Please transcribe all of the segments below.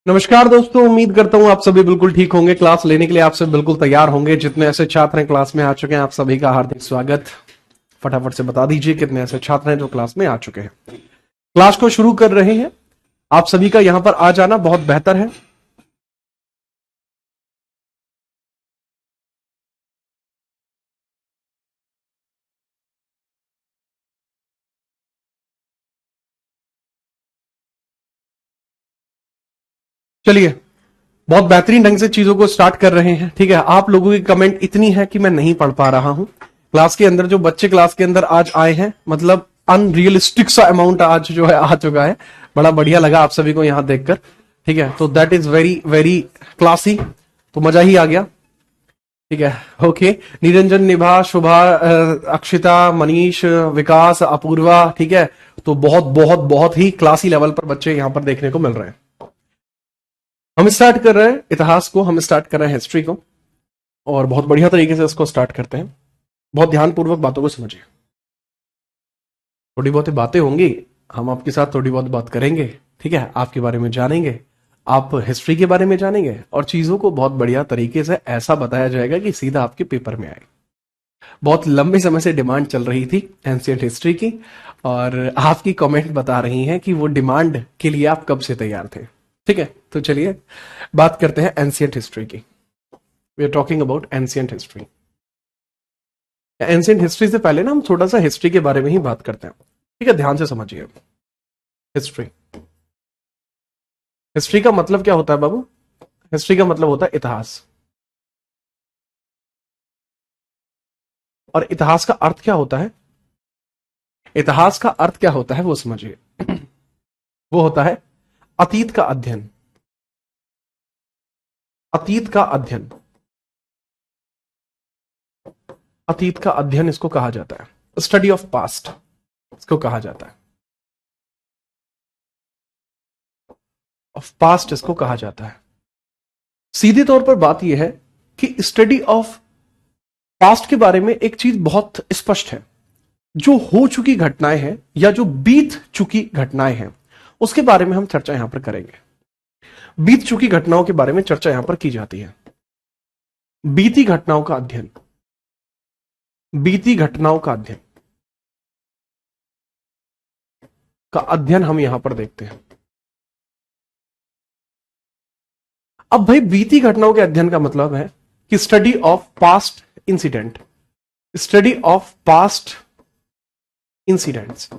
नमस्कार दोस्तों, उम्मीद करता हूं आप सभी बिल्कुल ठीक होंगे। क्लास लेने के लिए आप सब बिल्कुल तैयार होंगे। जितने ऐसे छात्र हैं क्लास में आ चुके हैं, आप सभी का हार्दिक स्वागत। फटाफट से बता दीजिए कितने ऐसे छात्र हैं जो क्लास में आ चुके हैं। क्लास को शुरू कर रहे हैं। आप सभी का यहां पर आ जाना बहुत बेहतर है। चलिए, बहुत बेहतरीन ढंग से चीजों को स्टार्ट कर रहे हैं। ठीक है, आप लोगों की कमेंट इतनी है कि मैं नहीं पढ़ पा रहा हूं। क्लास के अंदर जो बच्चे क्लास के अंदर आज आए हैं, मतलब अनरियलिस्टिक सा अमाउंट आज जो है आ चुका है। बड़ा बढ़िया लगा आप सभी को यहां देखकर। ठीक है, तो that is very very classy, तो मजा ही आ गया। ठीक है, ओके। निरंजन, निभा, शुभा, अक्षिता, मनीष, विकास, अपूर्वा। ठीक है, तो बहुत बहुत बहुत ही क्लासी लेवल पर बच्चे यहां पर देखने को मिल रहे हैं। हम स्टार्ट कर रहे हैं इतिहास को, हम स्टार्ट कर रहे हैं हिस्ट्री को, और बहुत बढ़िया तरीके से इसको स्टार्ट करते हैं। बहुत ध्यानपूर्वक बातों को समझिए। थोड़ी बहुत बातें होंगी, हम आपके साथ थोड़ी बहुत बात करेंगे। ठीक है, आपके बारे में जानेंगे, आप हिस्ट्री के बारे में जानेंगे, और चीजों को बहुत बढ़िया तरीके से ऐसा बताया जाएगा कि सीधा आपके पेपर में आए। बहुत लंबे समय से डिमांड चल रही थी एंशिएंट हिस्ट्री की, और आपकी कमेंट बता रही हैं कि वो डिमांड के लिए आप कब से तैयार थे। ठीक है, तो चलिए बात करते हैं एंशिएंट हिस्ट्री की। We are talking about ancient history. Ancient history से पहले ना हम थोड़ा सा हिस्ट्री के बारे में ही बात करते हैं। ठीक है, ध्यान से समझिए। हिस्ट्री, हिस्ट्री का मतलब क्या होता है बाबू? हिस्ट्री का मतलब होता है इतिहास। और इतिहास का अर्थ क्या होता है? इतिहास का अर्थ क्या होता है वो समझिए। वो होता है अतीत का अध्ययन। अतीत का अध्ययन, अतीत का अध्ययन इसको कहा जाता है। स्टडी ऑफ पास्ट इसको कहा जाता है। ऑफ पास्ट इसको कहा जाता है। सीधे तौर पर बात यह है कि स्टडी ऑफ पास्ट के बारे में एक चीज बहुत स्पष्ट है। जो हो चुकी घटनाएं हैं या जो बीत चुकी घटनाएं हैं, उसके बारे में हम चर्चा यहां पर करेंगे। बीत चुकी घटनाओं के बारे में चर्चा यहां पर की जाती है। बीती घटनाओं का अध्ययन, बीती घटनाओं का अध्ययन हम यहां पर देखते हैं। अब भाई, बीती घटनाओं के अध्ययन का मतलब है कि study of past incident, study of past incidents.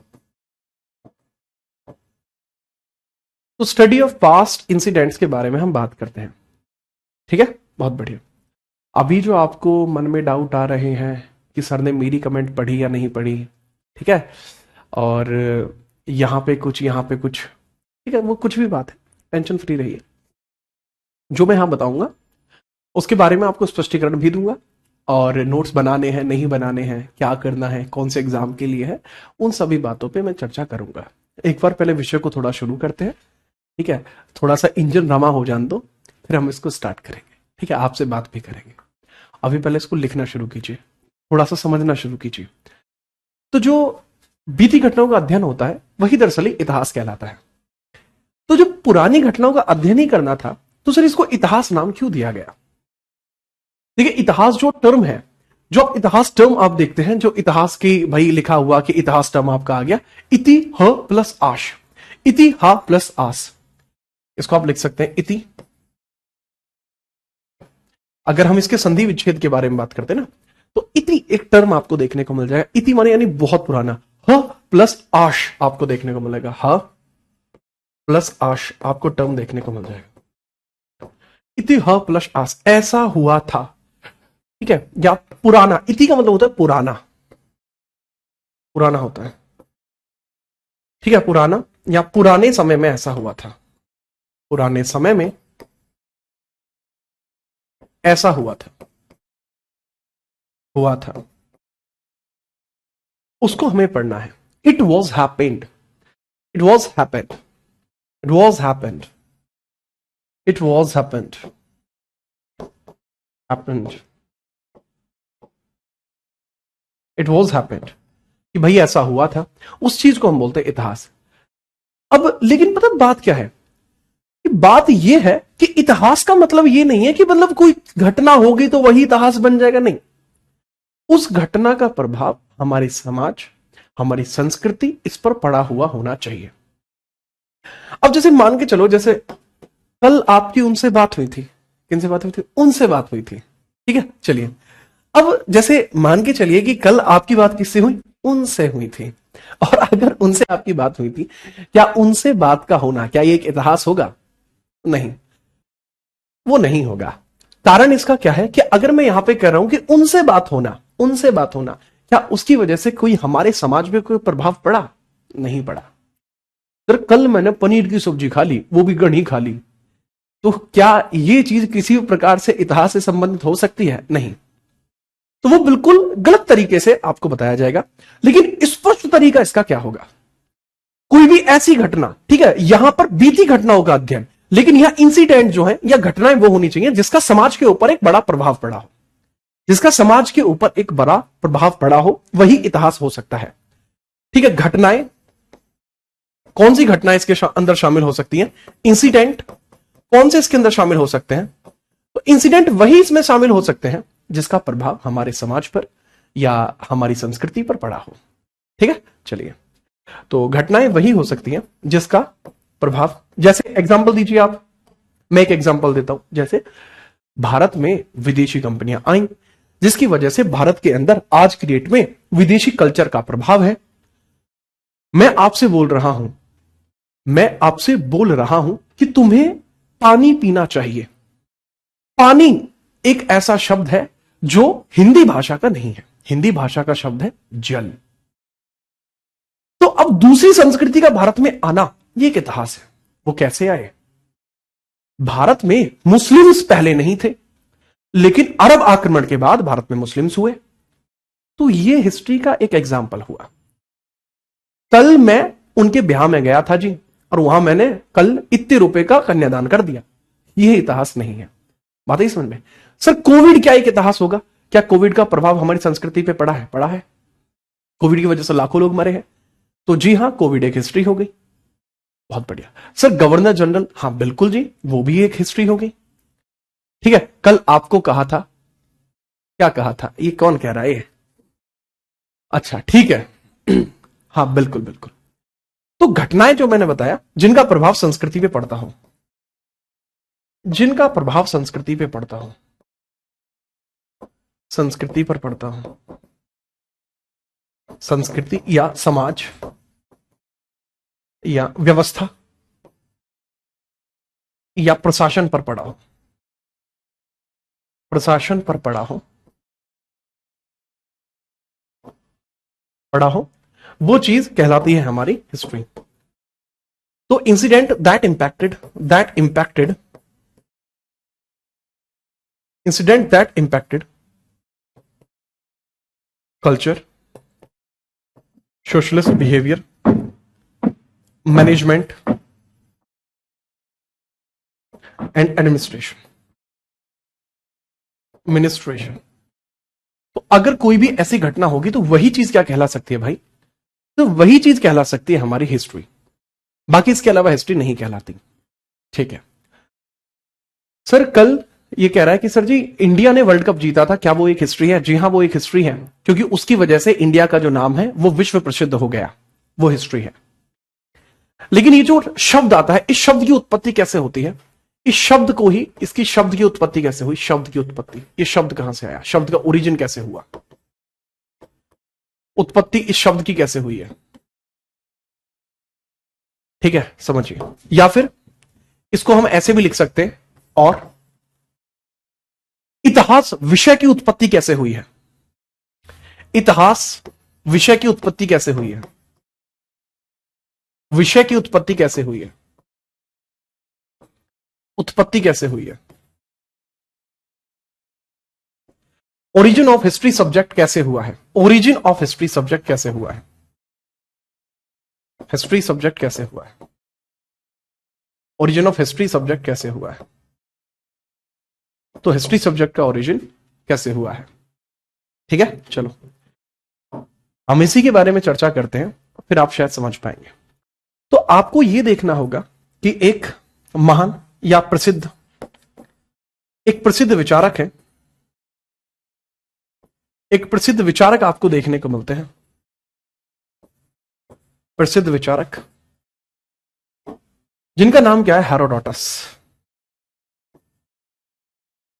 तो स्टडी ऑफ पास्ट इंसिडेंट्स के बारे में हम बात करते हैं। ठीक है, बहुत बढ़िया। अभी जो आपको मन में डाउट आ रहे हैं कि सर ने मेरी कमेंट पढ़ी या नहीं पढ़ी, ठीक है, और यहां पे कुछ यहां पे कुछ, ठीक है, वो कुछ भी बात है, टेंशन फ्री रहिए। जो मैं यहां बताऊंगा उसके बारे में आपको स्पष्टीकरण भी दूंगा, और नोट्स बनाने हैं नहीं बनाने हैं, क्या करना है, कौन से एग्जाम के लिए है, उन सभी बातों पे मैं चर्चा करूंगा। एक बार पहले विषय को थोड़ा शुरू करते हैं। ठीक है, थोड़ा सा इंजन रमा हो जान दो, फिर हम इसको स्टार्ट करेंगे। ठीक है, आपसे बात भी करेंगे। अभी पहले इसको लिखना शुरू कीजिए, थोड़ा सा समझना शुरू कीजिए। तो जो बीती घटनाओं का अध्ययन होता है वही दरअसल इतिहास कहलाता है। तो जब पुरानी घटनाओं का अध्ययन ही करना था, तो सर इसको इतिहास नाम क्यों दिया गया? देखिए, इतिहास जो टर्म है, जो इतिहास टर्म आप देखते हैं, जो इतिहास की भाई लिखा हुआ कि इतिहास टर्म आपका आ गया, इति ह प्लस आश, इति हा प्लस आस, इसको आप लिख सकते हैं इति। अगर हम इसके संधि विच्छेद के बारे में बात करते हैं ना, तो इति एक टर्म आपको देखने को मिल जाएगा। इति माने यानी बहुत पुराना। ह प्लस आश आपको देखने को मिलेगा, ह प्लस आश आपको टर्म देखने को मिल जाएगा। इति ह प्लस आस, ऐसा हुआ था। ठीक है, या पुराना, इति का मतलब होता है पुराना, पुराना होता है। ठीक है, पुराना या पुराने समय में ऐसा हुआ था, पुराने समय में ऐसा हुआ था, हुआ था, उसको हमें पढ़ना है। It was happened, it was happened, it was happened, it was happened, happened, it was happened, कि भाई ऐसा हुआ था। उस चीज को हम बोलते हैं इतिहास। अब लेकिन पता बात क्या है कि बात यह है कि इतिहास का मतलब यह नहीं है कि मतलब कोई घटना होगी तो वही इतिहास बन जाएगा, नहीं। उस घटना का प्रभाव हमारे समाज, हमारी संस्कृति, इस पर पड़ा हुआ होना चाहिए। अब जैसे मान के चलो, जैसे कल आपकी उनसे बात हुई थी, किनसे बात हुई थी? उनसे बात हुई थी, ठीक है। चलिए, अब जैसे मान के चलिए कि कल आपकी बात किससे हुई? उनसे हुई थी। और अगर उनसे आपकी बात हुई थी, क्या उनसे बात का होना, क्या ये एक इतिहास होगा? नहीं, वो नहीं होगा। कारण इसका क्या है कि अगर मैं यहां पे कह रहा हूं कि उनसे बात होना, उनसे बात होना, क्या उसकी वजह से कोई हमारे समाज में कोई प्रभाव पड़ा? नहीं पड़ा। अगर कल मैंने पनीर की सब्जी खा ली, वो भी गढ़ी खा ली, तो क्या ये चीज किसी प्रकार से इतिहास से संबंधित हो सकती है? नहीं। तो वो बिल्कुल गलत तरीके से आपको बताया जाएगा। लेकिन स्पष्ट तरीका इसका क्या होगा? कोई भी ऐसी घटना, ठीक है, यहां पर बीती घटनाओं का अध्ययन, लेकिन यह इंसिडेंट जो है या घटनाएं वो होनी चाहिए जिसका समाज के ऊपर एक बड़ा प्रभाव पड़ा हो, जिसका समाज के ऊपर एक बड़ा प्रभाव पड़ा हो, वही इतिहास हो सकता है। ठीक है, घटनाएं, कौन सी घटनाएं इसके अंदर शामिल हो सकती हैं? इंसिडेंट कौन से इसके अंदर शामिल हो सकते हैं? तो इंसिडेंट वही इसमें शामिल हो सकते हैं जिसका प्रभाव हमारे समाज पर या हमारी संस्कृति पर पड़ा हो। ठीक है, चलिए, तो घटनाएं वही हो सकती हैं जिसका प्रभाव, जैसे एग्जांपल दीजिए आप। मैं एक एग्जांपल देता हूं, जैसे भारत में विदेशी कंपनियां आई, जिसकी वजह से भारत के अंदर आज की डेट में विदेशी कल्चर का प्रभाव है। मैं आपसे बोल रहा हूं कि तुम्हें पानी पीना चाहिए। पानी एक ऐसा शब्द है जो हिंदी भाषा का नहीं है। हिंदी भाषा का शब्द है जल। तो अब दूसरी संस्कृति का भारत में आना, ये एक इतिहास है। वो कैसे आए? भारत में मुस्लिम्स पहले नहीं थे, लेकिन अरब आक्रमण के बाद भारत में मुस्लिम्स हुए। तो ये हिस्ट्री का एक एग्जाम्पल हुआ। कल मैं उनके ब्याह में गया था जी, और वहां मैंने कल इतने रुपए का कन्यादान कर दिया। यह इतिहास नहीं है। बात है समझ में? सर, कोविड क्या एक इतिहास होगा? क्या कोविड का प्रभाव हमारी संस्कृति पे पड़ा है? पड़ा है। कोविड की वजह से लाखों लोग मरे हैं, तो जी हां, कोविड एक हिस्ट्री हो गई। बहुत बढ़िया। सर, गवर्नर जनरल, हां बिल्कुल जी, वो भी एक हिस्ट्री हो गई। ठीक है, कल आपको कहा था, क्या कहा था? ये कौन कह रहा है ये? अच्छा, ठीक है। हाँ बिल्कुल बिल्कुल। तो घटनाएं जो मैंने बताया, जिनका प्रभाव संस्कृति पे पड़ता हो, जिनका प्रभाव संस्कृति पे पड़ता हो, संस्कृति पर पड़ता हो, संस्कृति या समाज या व्यवस्था या प्रशासन पर पड़ा हो, प्रशासन पर पड़ा हो, वो चीज कहलाती है हमारी हिस्ट्री। तो incident that impacted culture, socialist behaviour, management and administration. तो अगर कोई भी ऐसी घटना होगी तो वही चीज क्या कहला सकती है भाई? तो वही चीज कहला सकती है हमारी हिस्ट्री। बाकी इसके अलावा हिस्ट्री नहीं कहलाती। ठीक है सर, कल ये कह रहा है कि सर जी, इंडिया ने वर्ल्ड कप जीता था, क्या वो एक हिस्ट्री है? जी हां, वो एक हिस्ट्री है, क्योंकि उसकी वजह से इंडिया का जो नाम है वो विश्व प्रसिद्ध हो गया। वो हिस्ट्री है। लेकिन ये जो शब्द आता है, इस शब्द की उत्पत्ति कैसे होती है? इस शब्द को ही, इसकी शब्द की उत्पत्ति कैसे हुई? शब्द की उत्पत्ति, ये शब्द कहां से आया? शब्द का ओरिजिन कैसे हुआ? उत्पत्ति इस शब्द की कैसे हुई है? ठीक है, समझिए। या फिर इसको हम ऐसे भी लिख सकते हैं, और इतिहास विषय की उत्पत्ति कैसे हुई है? इतिहास विषय की उत्पत्ति कैसे हुई है? विषय की उत्पत्ति कैसे हुई है? उत्पत्ति कैसे हुई है? ओरिजिन ऑफ हिस्ट्री सब्जेक्ट कैसे हुआ है? ओरिजिन ऑफ हिस्ट्री सब्जेक्ट कैसे हुआ है? हिस्ट्री सब्जेक्ट कैसे हुआ है? ओरिजिन ऑफ हिस्ट्री सब्जेक्ट कैसे हुआ है? तो हिस्ट्री सब्जेक्ट का ओरिजिन कैसे हुआ है? ठीक है, चलो हम इसी के बारे में चर्चा करते हैं, फिर आप शायद समझ पाएंगे। तो आपको यह देखना होगा कि एक महान या प्रसिद्ध, एक प्रसिद्ध विचारक है, एक प्रसिद्ध विचारक आपको देखने को मिलते हैं, प्रसिद्ध विचारक जिनका नाम क्या है? हेरोडोटस।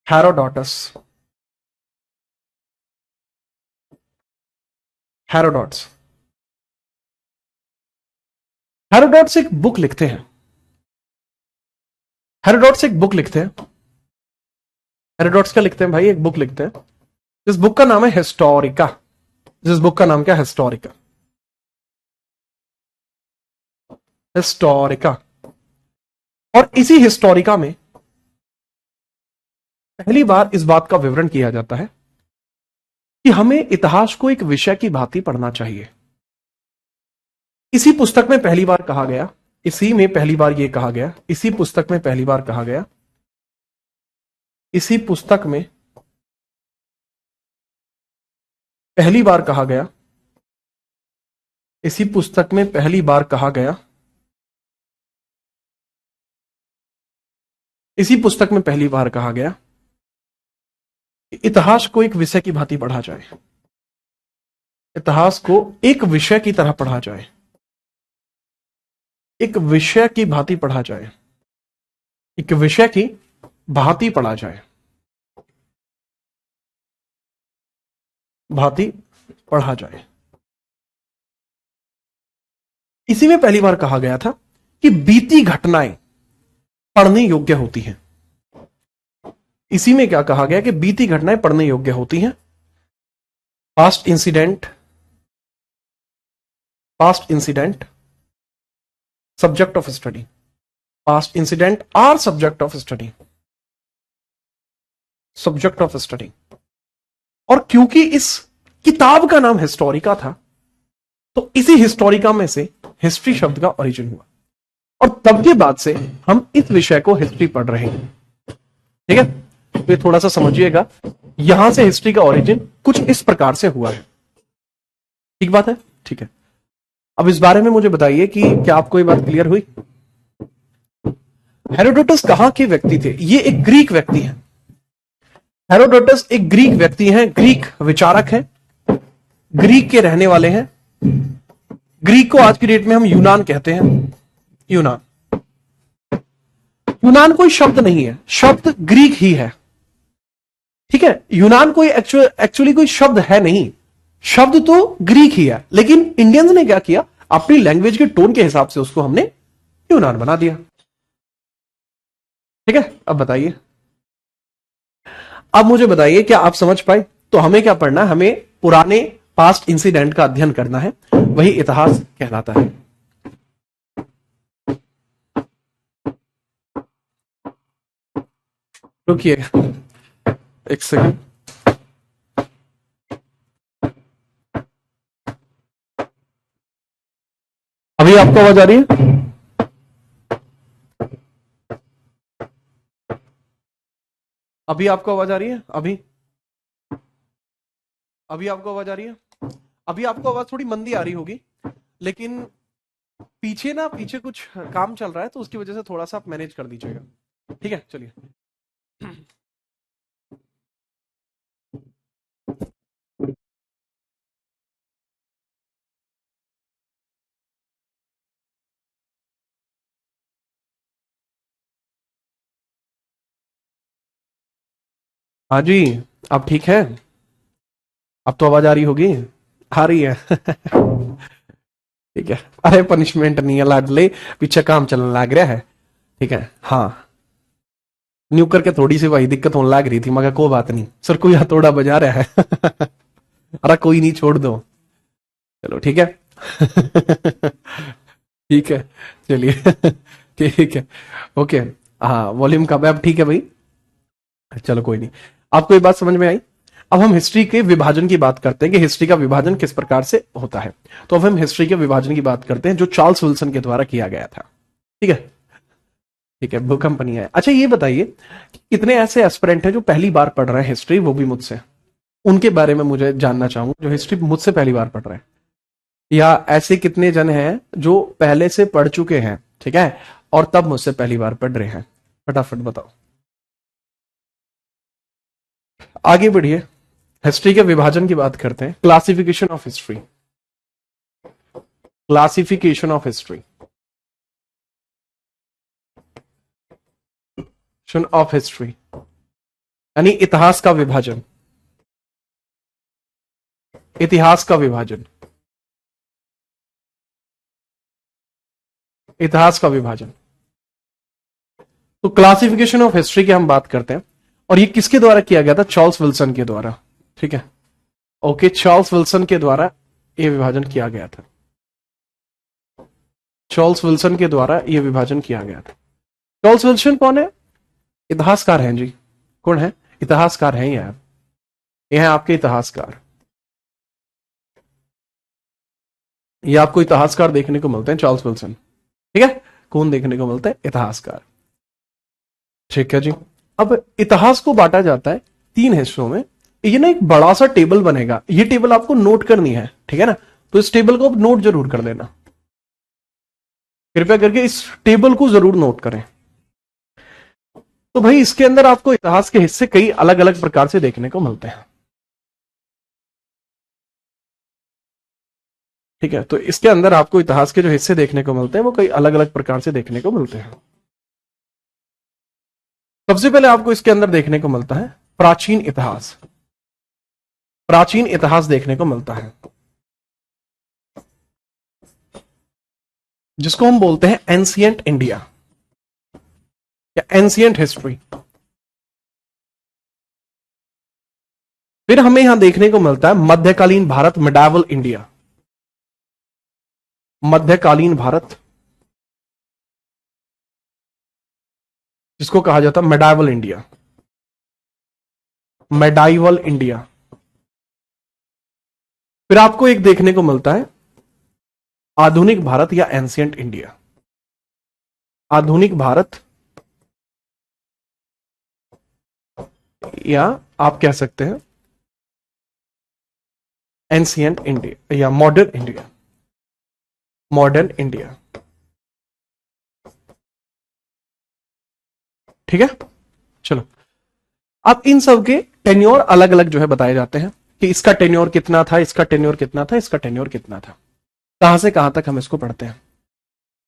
हेरोडोटस, हेरोडोट्स, हेरोडोट्स एक बुक लिखते हैं, हेरोडोट्स एक बुक लिखते हैं, हेरोडोट्स क्या लिखते हैं भाई? एक बुक लिखते हैं, जिस बुक का नाम है हिस्टोरिका, जिस बुक का नाम क्या है? Historica, Historica. और इसी हिस्टोरिका में पहली बार इस बात का विवरण किया जाता है कि हमें इतिहास को एक विषय की भांति पढ़ना चाहिए। इसी पुस्तक में पहली बार कहा गया, इसी में पहली बार यह कहा गया, इसी पुस्तक में पहली बार कहा गया, इसी पुस्तक में पहली बार कहा गया, इसी पुस्तक में पहली बार कहा गया, इसी पुस्तक में पहली बार कहा गया इतिहास को एक विषय की भांति पढ़ा जाए, इतिहास को एक विषय की तरह पढ़ा जाए, एक विषय की भांति पढ़ा जाए, एक विषय की भांति पढ़ा जाए, भांति पढ़ा जाए। इसी में पहली बार कहा गया था कि बीती घटनाएं पढ़ने योग्य होती हैं। इसी में क्या कहा गया कि बीती घटनाएं पढ़ने योग्य होती हैं। Past incident, past incident subject of study, past incident are subject of study, subject of study. और क्योंकि इस किताब का नाम हिस्टोरिका था, तो इसी हिस्टोरिका में से हिस्ट्री शब्द का ओरिजिन हुआ, और तब के बाद से हम इस विषय को हिस्ट्री पढ़ रहे हैं। ठीक है, तो ये थोड़ा सा समझिएगा, यहां से हिस्ट्री का ओरिजिन कुछ इस प्रकार से हुआ है। ठीक बात है? ठीक है, अब इस बारे में मुझे बताइए कि क्या आपको ये बात क्लियर हुई? हेरोडोटस कहां के व्यक्ति थे? ये एक ग्रीक व्यक्ति है। हेरोडोटस एक ग्रीक व्यक्ति हैं, ग्रीक विचारक हैं, ग्रीक के रहने वाले हैं। ग्रीक को आज की डेट में हम यूनान कहते हैं। यूनान, यूनान कोई शब्द नहीं है, शब्द ग्रीक ही है। ठीक है, यूनान कोई एक्चुअली कोई शब्द है नहीं, शब्द तो ग्रीक ही है, लेकिन इंडियंस ने क्या किया, अपनी लैंग्वेज के टोन के हिसाब से उसको हमने यूनान बना दिया। ठीक है, अब बताइए, अब मुझे बताइए, क्या आप समझ पाए? तो हमें क्या पढ़ना है? हमें पुराने पास्ट इंसिडेंट का अध्ययन करना है, वही इतिहास कहलाता है। रुकिएगा एक सेकंड, अभी आपको आवाज आ रही है? अभी आपको आवाज आ रही है? अभी अभी आपको आवाज आ रही है? अभी आपको आवाज थोड़ी मंदी आ रही होगी, लेकिन पीछे कुछ काम चल रहा है, तो उसकी वजह से थोड़ा सा आप मैनेज कर दीजिएगा। ठीक है, चलिए। हाँ जी, अब ठीक है? अब तो आवाज आ रही होगी? आ रही है? ठीक है, अरे पनिशमेंट नहीं है लाडले, पीछे काम चलने लग रहा है। ठीक है, हाँ, न्यू करके थोड़ी सी वही दिक्कत होने लग रही थी, मगर कोई बात नहीं, सर कोई हथौड़ा बजा रहा है। अरे कोई नहीं, छोड़ दो, चलो ठीक है। ठीक है, चलिए। ठीक है, ओके, हाँ, वॉल्यूम कम है अब? ठीक है भाई, चलो कोई नहीं। आपको ये बात समझ में आई? अब हम हिस्ट्री के विभाजन की बात करते हैं कि हिस्ट्री का विभाजन किस प्रकार से होता है। तो अब हम हिस्ट्री के विभाजन की बात करते हैं, जो चार्ल्स विल्सन के द्वारा किया गया था। ठीक है, ठीक है, भूकंप नहीं है। अच्छा, ये बताइए कितने ऐसे एस्पिरेंट हैं जो पहली बार पढ़ रहे हैं हिस्ट्री, वो भी मुझसे? उनके बारे में मुझे जानना चाहूंगा, जो हिस्ट्री मुझसे पहली बार पढ़ रहे हैं। या ऐसे कितने जन हैं जो पहले से पढ़ चुके हैं, ठीक है, और तब मुझसे पहली बार पढ़ रहे हैं? फटाफट बताओ। आगे बढ़िए, हिस्ट्री के विभाजन की बात करते हैं। Classification of history, classification of history, of history यानी इतिहास का विभाजन, इतिहास का विभाजन, इतिहास का विभाजन। तो क्लासिफिकेशन ऑफ हिस्ट्री की हम बात करते हैं, और ये किसके द्वारा किया गया था? चार्ल्स विल्सन के द्वारा। ठीक है, ओके, चार्ल्स विल्सन के द्वारा यह विभाजन किया गया था। चार्ल्स विल्सन के द्वारा यह विभाजन किया गया था। चार्ल्स विल्सन कौन है? इतिहासकार हैं जी। कौन है? इतिहासकार हैं यार, ये हैं आपके इतिहासकार। ये आपको इतिहासकार देखने को मिलते हैं, चार्ल्स विल्सन। ठीक है, कौन देखने को मिलता है? इतिहासकार। ठीक है जी। अब इतिहास को बांटा जाता है 3 हिस्सों में। ये ना एक बड़ा सा टेबल बनेगा, ये टेबल आपको नोट करनी है, ठीक है ना? तो इस टेबल को आप नोट जरूर कर लेना, कृपया करके इस टेबल को जरूर नोट करें। तो भाई इसके अंदर आपको इतिहास के हिस्से कई अलग अलग प्रकार से देखने को मिलते हैं। ठीक है, तो इसके अंदर आपको इतिहास के जो हिस्से देखने को मिलते हैं वो कई अलग अलग प्रकार से देखने को मिलते हैं। सबसे पहले आपको इसके अंदर देखने को मिलता है प्राचीन इतिहास। प्राचीन इतिहास देखने को मिलता है, जिसको हम बोलते हैं एंशिएंट इंडिया या एंशिएंट हिस्ट्री। फिर हमें यहां देखने को मिलता है मध्यकालीन भारत, मिडाइवल इंडिया। मध्यकालीन भारत, जिसको कहा जाता है मेडाइवल इंडिया, मेडाइवल इंडिया। फिर आपको एक देखने को मिलता है आधुनिक भारत या एंशिएंट इंडिया। आधुनिक भारत, या आप कह सकते हैं एंशिएंट इंडिया या मॉडर्न इंडिया, मॉडर्न इंडिया। ठीक है, चलो अब इन सब के टेन्योर अलग अलग जो है बताए जाते हैं कि इसका टेन्योर कितना था, इसका टेन्योर कितना था, इसका टेन्योर कितना था। कहां से कहां तक हम इसको पढ़ते हैं?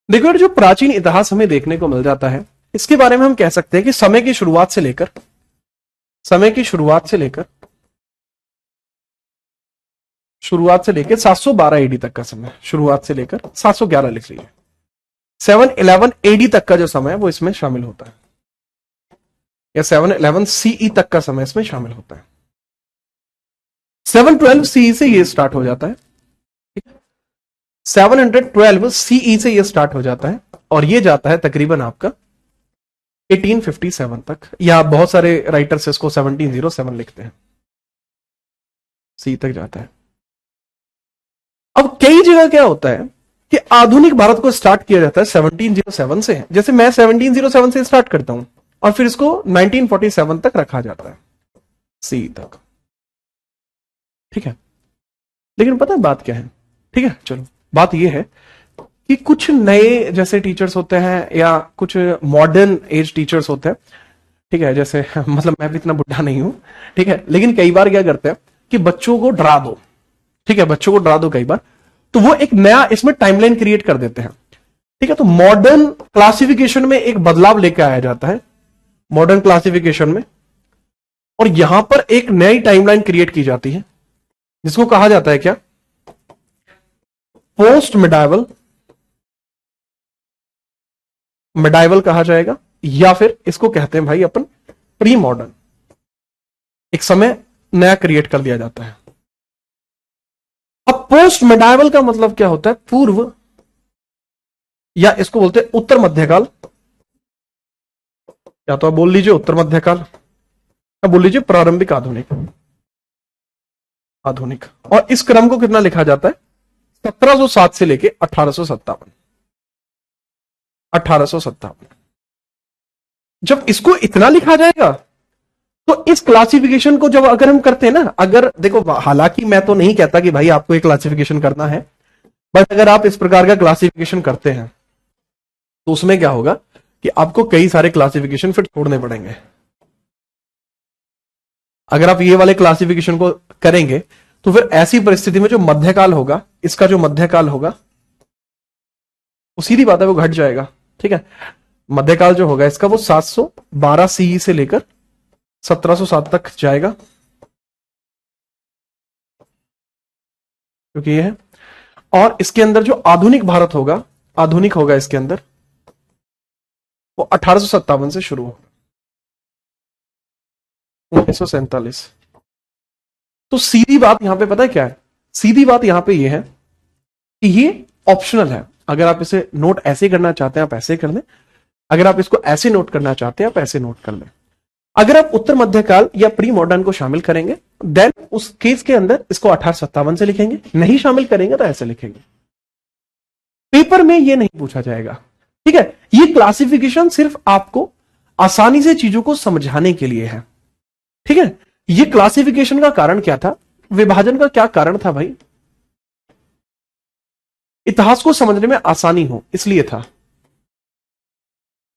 देखो, जो प्राचीन इतिहास हमें देखने को मिल जाता है, इसके बारे में हम कह सकते हैं कि समय की शुरुआत से लेकर 712 एडी तक का समय, शुरुआत से लेकर 711 लिख लीजिए, 711 एडी तक का जो समय है वो इसमें शामिल होता है, या 711 सीई तक का समय इसमें शामिल होता है। 712 सीई से ये स्टार्ट हो जाता है, 712 सीई से ये स्टार्ट हो जाता है, और ये जाता है तकरीबन आपका 1857 तक, या बहुत सारे राइटर्स इसको 1707 लिखते हैं, सी तक जाता है। अब कई जगह क्या होता है कि आधुनिक भारत को स्टार्ट किया जाता है 1707 से, जैसे मैं 1707 से स्टार्ट करता हूं और फिर इसको 1947 तक रखा जाता है, सी तक। ठीक है, लेकिन पता है बात क्या है? ठीक है, चलो बात यह है कि कुछ नए जैसे टीचर्स होते हैं या कुछ मॉडर्न एज टीचर्स होते हैं, ठीक है, जैसे मतलब मैं भी इतना बुढ़ा नहीं हूं, ठीक है, लेकिन कई बार क्या करते हैं कि बच्चों को डरा दो, ठीक है, बच्चों को डरा दो कई बार, तो वो एक नया इसमें टाइमलाइन क्रिएट कर देते हैं। ठीक है, तो मॉडर्न क्लासिफिकेशन में एक बदलाव लेकर आया जाता है, मॉडर्न क्लासिफिकेशन में, और यहां पर एक नई टाइमलाइन क्रिएट की जाती है, जिसको कहा जाता है क्या? पोस्ट मिडाइवल, मिडाइवल कहा जाएगा, या फिर इसको कहते हैं भाई अपन प्री मॉडर्न। एक समय नया क्रिएट कर दिया जाता है। अब पोस्ट मिडाइवल का मतलब क्या होता है? पूर्व, या इसको बोलते हैं उत्तर मध्यकाल, या तो आप बोल लीजिए उत्तर मध्यकाल, या बोल लीजिए प्रारंभिक आधुनिक। आधुनिक, और इस क्रम को कितना लिखा जाता है? 1707 से लेके 1857। 1857। जब इसको इतना लिखा जाएगा तो इस क्लासिफिकेशन को जब अगर हम करते हैं ना, अगर देखो, हालांकि मैं तो नहीं कहता कि भाई आपको एक क्लासिफिकेशन करना है, बट अगर आप इस प्रकार का क्लासिफिकेशन करते हैं तो उसमें क्या होगा कि आपको कई सारे क्लासिफिकेशन फिर छोड़ने पड़ेंगे। अगर आप ये वाले क्लासिफिकेशन को करेंगे तो फिर ऐसी परिस्थिति में जो मध्यकाल होगा, इसका जो मध्यकाल होगा वो सीधी बात है वो घट जाएगा। ठीक है, मध्यकाल जो होगा इसका वो 712 सीई से लेकर 1707 तक जाएगा, क्योंकि ये है। और इसके अंदर जो आधुनिक भारत होगा, आधुनिक होगा इसके अंदर, वो 1857 से शुरू होगा, 1947। तो सीधी बात यहां पे पता है क्या है, सीधी बात यहां पे ये है कि ये ऑप्शनल है। अगर आप इसे नोट ऐसे करना चाहते हैं आप ऐसे कर लें, अगर आप इसको ऐसे नोट करना चाहते हैं आप ऐसे नोट कर लें। अगर आप उत्तर मध्यकाल या प्री मॉडर्न को शामिल करेंगे देन उस केस के अंदर इसको 1857 से लिखेंगे, नहीं शामिल करेंगे तो ऐसे लिखेंगे। पेपर में ये नहीं पूछा जाएगा। ठीक है, ये क्लासिफिकेशन सिर्फ आपको आसानी से चीजों को समझाने के लिए है। ठीक है, ये क्लासिफिकेशन का कारण क्या था, विभाजन का क्या कारण था भाई, इतिहास को समझने में आसानी हो इसलिए था,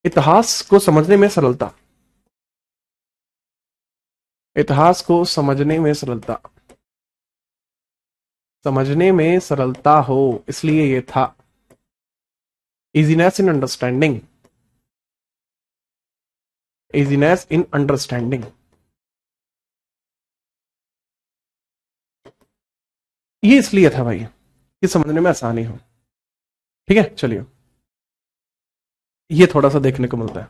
इतिहास को समझने में सरलता, इतिहास को समझने में सरलता, समझने में सरलता हो इसलिए ये था। Easiness in understanding, easiness in understanding, ये इसलिए था भाई कि समझने में आसानी हो। ठीक है, चलिए ये थोड़ा सा देखने को मिलता है।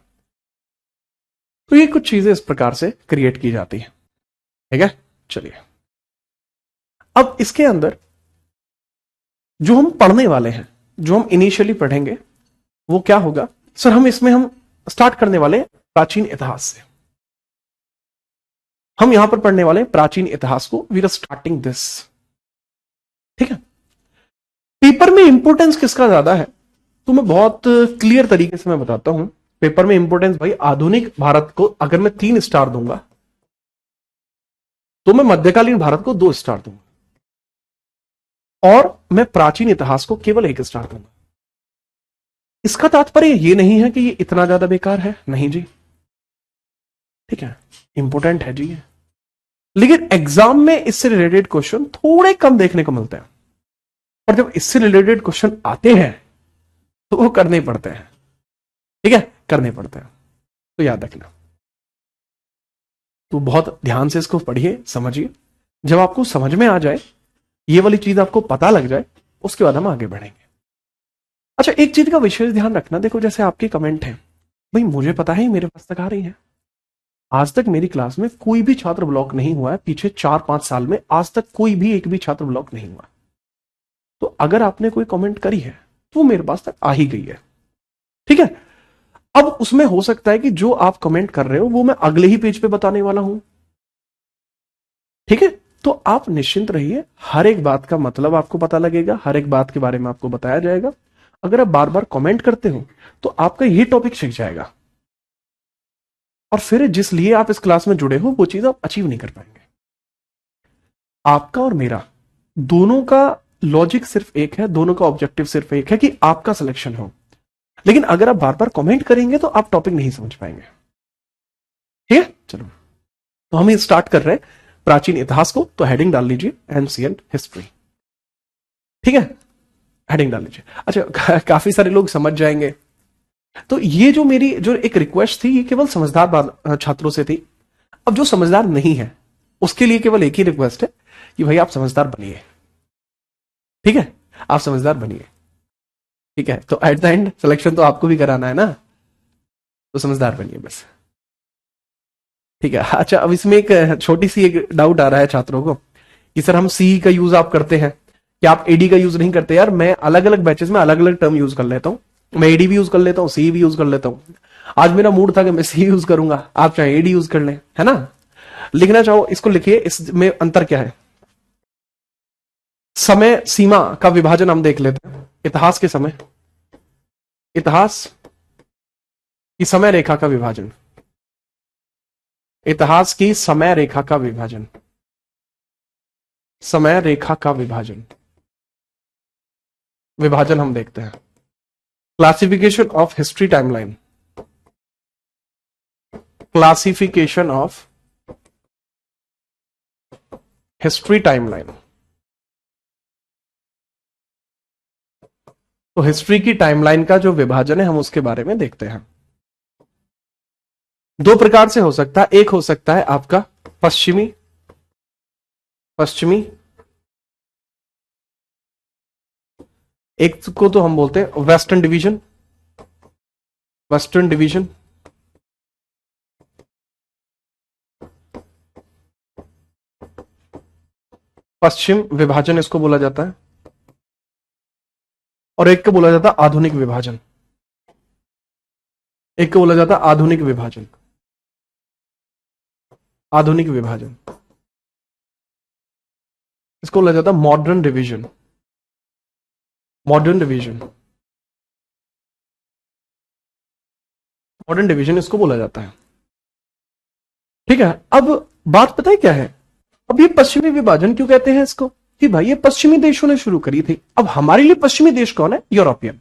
तो ये कुछ चीजें इस प्रकार से क्रिएट की जाती है। ठीक है, चलिए अब इसके अंदर जो हम पढ़ने वाले हैं, जो हम इनिशियली पढ़ेंगे वो क्या होगा सर, हम स्टार्ट करने वाले हैं प्राचीन इतिहास से। हम यहां पर पढ़ने वाले हैं प्राचीन इतिहास को, वी आर स्टार्टिंग दिस। ठीक है, पेपर में इंपोर्टेंस किसका ज्यादा है तो मैं बहुत क्लियर तरीके से मैं बताता हूं। पेपर में इंपोर्टेंस भाई आधुनिक भारत को अगर मैं 3 स्टार दूंगा तो मैं मध्यकालीन भारत को 2 स्टार दूंगा, और मैं प्राचीन इतिहास को केवल 1 स्टार दूंगा। इसका तात्पर्य ये नहीं है कि ये इतना ज्यादा बेकार है, नहीं जी। ठीक है, इंपोर्टेंट है जी, लेकिन एग्जाम में इससे रिलेटेड क्वेश्चन थोड़े कम देखने को मिलते हैं, और जब इससे रिलेटेड क्वेश्चन आते हैं तो वो करने पड़ते हैं। ठीक है, करने पड़ते हैं, तो याद रखना। तो बहुत ध्यान से इसको पढ़िए, समझिए। जब आपको समझ में आ जाए, ये वाली चीज आपको पता लग जाए, उसके बाद हम आगे बढ़ेंगे। अच्छा, एक चीज का विशेष ध्यान रखना, देखो जैसे आपके कमेंट हैं, भाई मुझे पता है मेरे पास तक आ रही है, आज तक मेरी क्लास में कोई भी छात्र ब्लॉक नहीं हुआ है, पीछे 4-5 साल में आज तक कोई भी एक भी छात्र ब्लॉक नहीं हुआ। तो अगर आपने कोई कमेंट करी है तो मेरे पास तक आ ही गई है। ठीक है, अब उसमें हो सकता है कि जो आप कमेंट कर रहे हो वो मैं अगले ही पेज पे बताने वाला हूं। ठीक है, तो आप निश्चिंत रहिए, हर एक बात का मतलब आपको पता लगेगा, हर एक बात के बारे में आपको बताया जाएगा। अगर आप बार बार कमेंट करते हो तो आपका ये टॉपिक सीख जाएगा, और फिर जिस लिए आप इस क्लास में जुड़े हो वो चीज आप अचीव नहीं कर पाएंगे। आपका और मेरा दोनों का लॉजिक सिर्फ एक है, दोनों का ऑब्जेक्टिव सिर्फ एक है कि आपका सिलेक्शन हो। लेकिन अगर आप बार बार कमेंट करेंगे तो आप टॉपिक नहीं समझ पाएंगे। ठीक है, चलो तो हम ये स्टार्ट कर रहे हैं प्राचीन इतिहास को, तो हेडिंग डाल लीजिए एंशिएंट हिस्ट्री। ठीक है, हेडिंग डाल लीजिए। अच्छा, काफी सारे लोग समझ जाएंगे। तो ये जो मेरी जो एक रिक्वेस्ट थी ये केवल समझदार छात्रों से थी। अब जो समझदार नहीं है उसके लिए केवल एक ही रिक्वेस्ट है कि भाई आप समझदार बनिए। ठीक है, आप समझदार बनिए। ठीक है, तो एट द एंड सिलेक्शन तो आपको भी कराना है ना, तो समझदार बनिए बस। ठीक है। अच्छा, अब इसमें एक छोटी सी एक डाउट आ रहा है छात्रों को कि सर हम सी का यूज आप करते हैं, क्या आप एडी का यूज नहीं करते? यार मैं अलग अलग बैचेस में अलग अलग टर्म यूज कर लेता हूँ, मैं एडी भी यूज कर लेता हूँ, सी भी यूज कर लेता हूँ। आज मेरा मूड था कि मैं सी यूज करूंगा, आप चाहे एडी यूज कर लें, है ना। लिखना चाहो इसको लिखिए, इसमें अंतर क्या है। समय सीमा का विभाजन हम देख लेते हैं। इतिहास के समय, इतिहास की समय रेखा का विभाजन, इतिहास की समय रेखा का विभाजन, समय रेखा का विभाजन, विभाजन हम देखते हैं। Classification of history timeline, classification of history timeline. तो हिस्ट्री की टाइमलाइन का जो विभाजन है हम उसके बारे में देखते हैं। दो प्रकार से हो सकता है, एक हो सकता है आपका पश्चिमी पश्चिमी, एक को तो हम बोलते हैं वेस्टर्न डिवीजन, वेस्टर्न डिवीजन। पश्चिम विभाजन इसको बोला जाता है, और एक को बोला जाता है आधुनिक विभाजन, एक को बोला जाता है आधुनिक विभाजन, आधुनिक विभाजन। इसको बोला जाता है modern division, modern division, modern division इसको बोला जाता है। ठीक है, अब बात पता है क्या है, अब ये पश्चिमी विभाजन क्यों कहते हैं इसको, कि भाई ये पश्चिमी देशों ने शुरू करी थी। अब हमारे लिए पश्चिमी देश कौन है, यूरोपियन।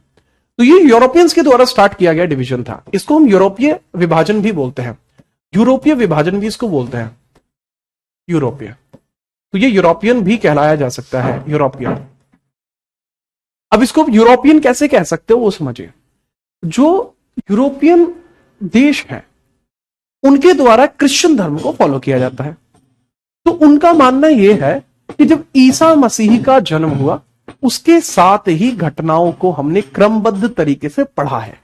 तो ये यूरोपियंस के द्वारा स्टार्ट किया गया डिवीजन था, इसको हम यूरोपीय विभाजन भी बोलते हैं, यूरोपीय विभाजन भी इसको बोलते हैं, यूरोपीय। तो ये यूरोपियन भी कहलाया जा सकता है, यूरोपियन। अब इसको यूरोपियन कैसे कह सकते हो वो समझिए। जो यूरोपियन देश है उनके द्वारा क्रिश्चियन धर्म को फॉलो किया जाता है। तो उनका मानना यह है कि जब ईसा मसीह का जन्म हुआ उसके साथ ही घटनाओं को हमने क्रमबद्ध तरीके से पढ़ा है।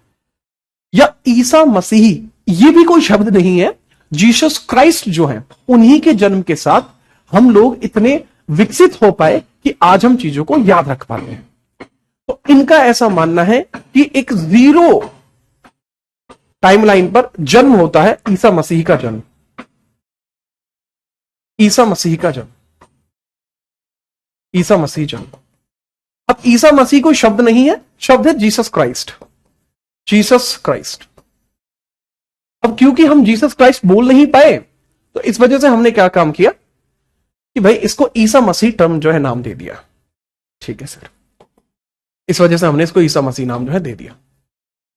या ईसा मसीह ये भी कोई शब्द नहीं है, जीसस क्राइस्ट जो है उन्हीं के जन्म के साथ हम लोग इतने विकसित हो पाए कि आज हम चीजों को याद रख पाते हैं। तो इनका ऐसा मानना है कि एक जीरो टाइमलाइन पर जन्म होता है ईसा मसीह का जन्म, ईसा मसीह का जन्म, ईसा मसीह जन्म। अब ईसा मसीह कोई शब्द नहीं है, शब्द है जीसस क्राइस्ट, जीसस क्राइस्ट। अब क्योंकि हम जीसस क्राइस्ट बोल नहीं पाए तो इस वजह से हमने क्या काम किया कि भाई इसको ईसा मसीह टर्म जो है नाम दे दिया। ठीक है सर, इस वजह से हमने इसको ईसा मसीह नाम जो है दे दिया।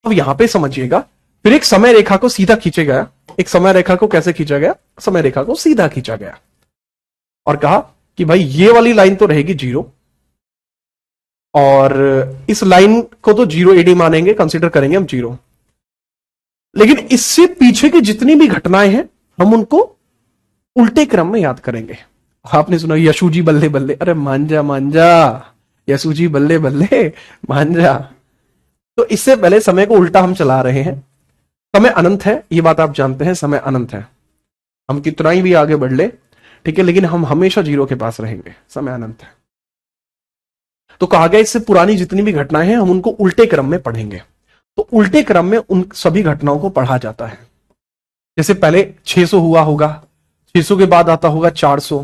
अब यहां पे समझिएगा, फिर एक समय रेखा को सीधा खींचा गया। एक समय रेखा को कैसे खींचा गया, समय रेखा को सीधा खींचा गया और कहा कि भाई ये वाली लाइन तो रहेगी जीरो, और इस लाइन को तो जीरो एडी मानेंगे, कंसीडर करेंगे हम जीरो, लेकिन इससे पीछे की जितनी भी घटनाएं हैं हम उनको उल्टे क्रम में याद करेंगे। आपने सुना यशु जी बल्ले बल्ले, अरे मांझा मांझा, यशु जी बल्ले बल्ले मांझा। तो इससे पहले समय को उल्टा हम चला रहे हैं। समय अनंत है, ये बात आप जानते हैं, समय अनंत है। हम कितना ही भी आगे बढ़ ले, ठीक है, लेकिन हम हमेशा जीरो के पास रहेंगे, समय अनंत है। तो कहा गया इससे पुरानी जितनी भी घटनाएं हैं हम उनको उल्टे क्रम में पढ़ेंगे। तो उल्टे क्रम में उन सभी घटनाओं को पढ़ा जाता है। जैसे पहले 600 हुआ होगा, 600 के बाद आता होगा 400,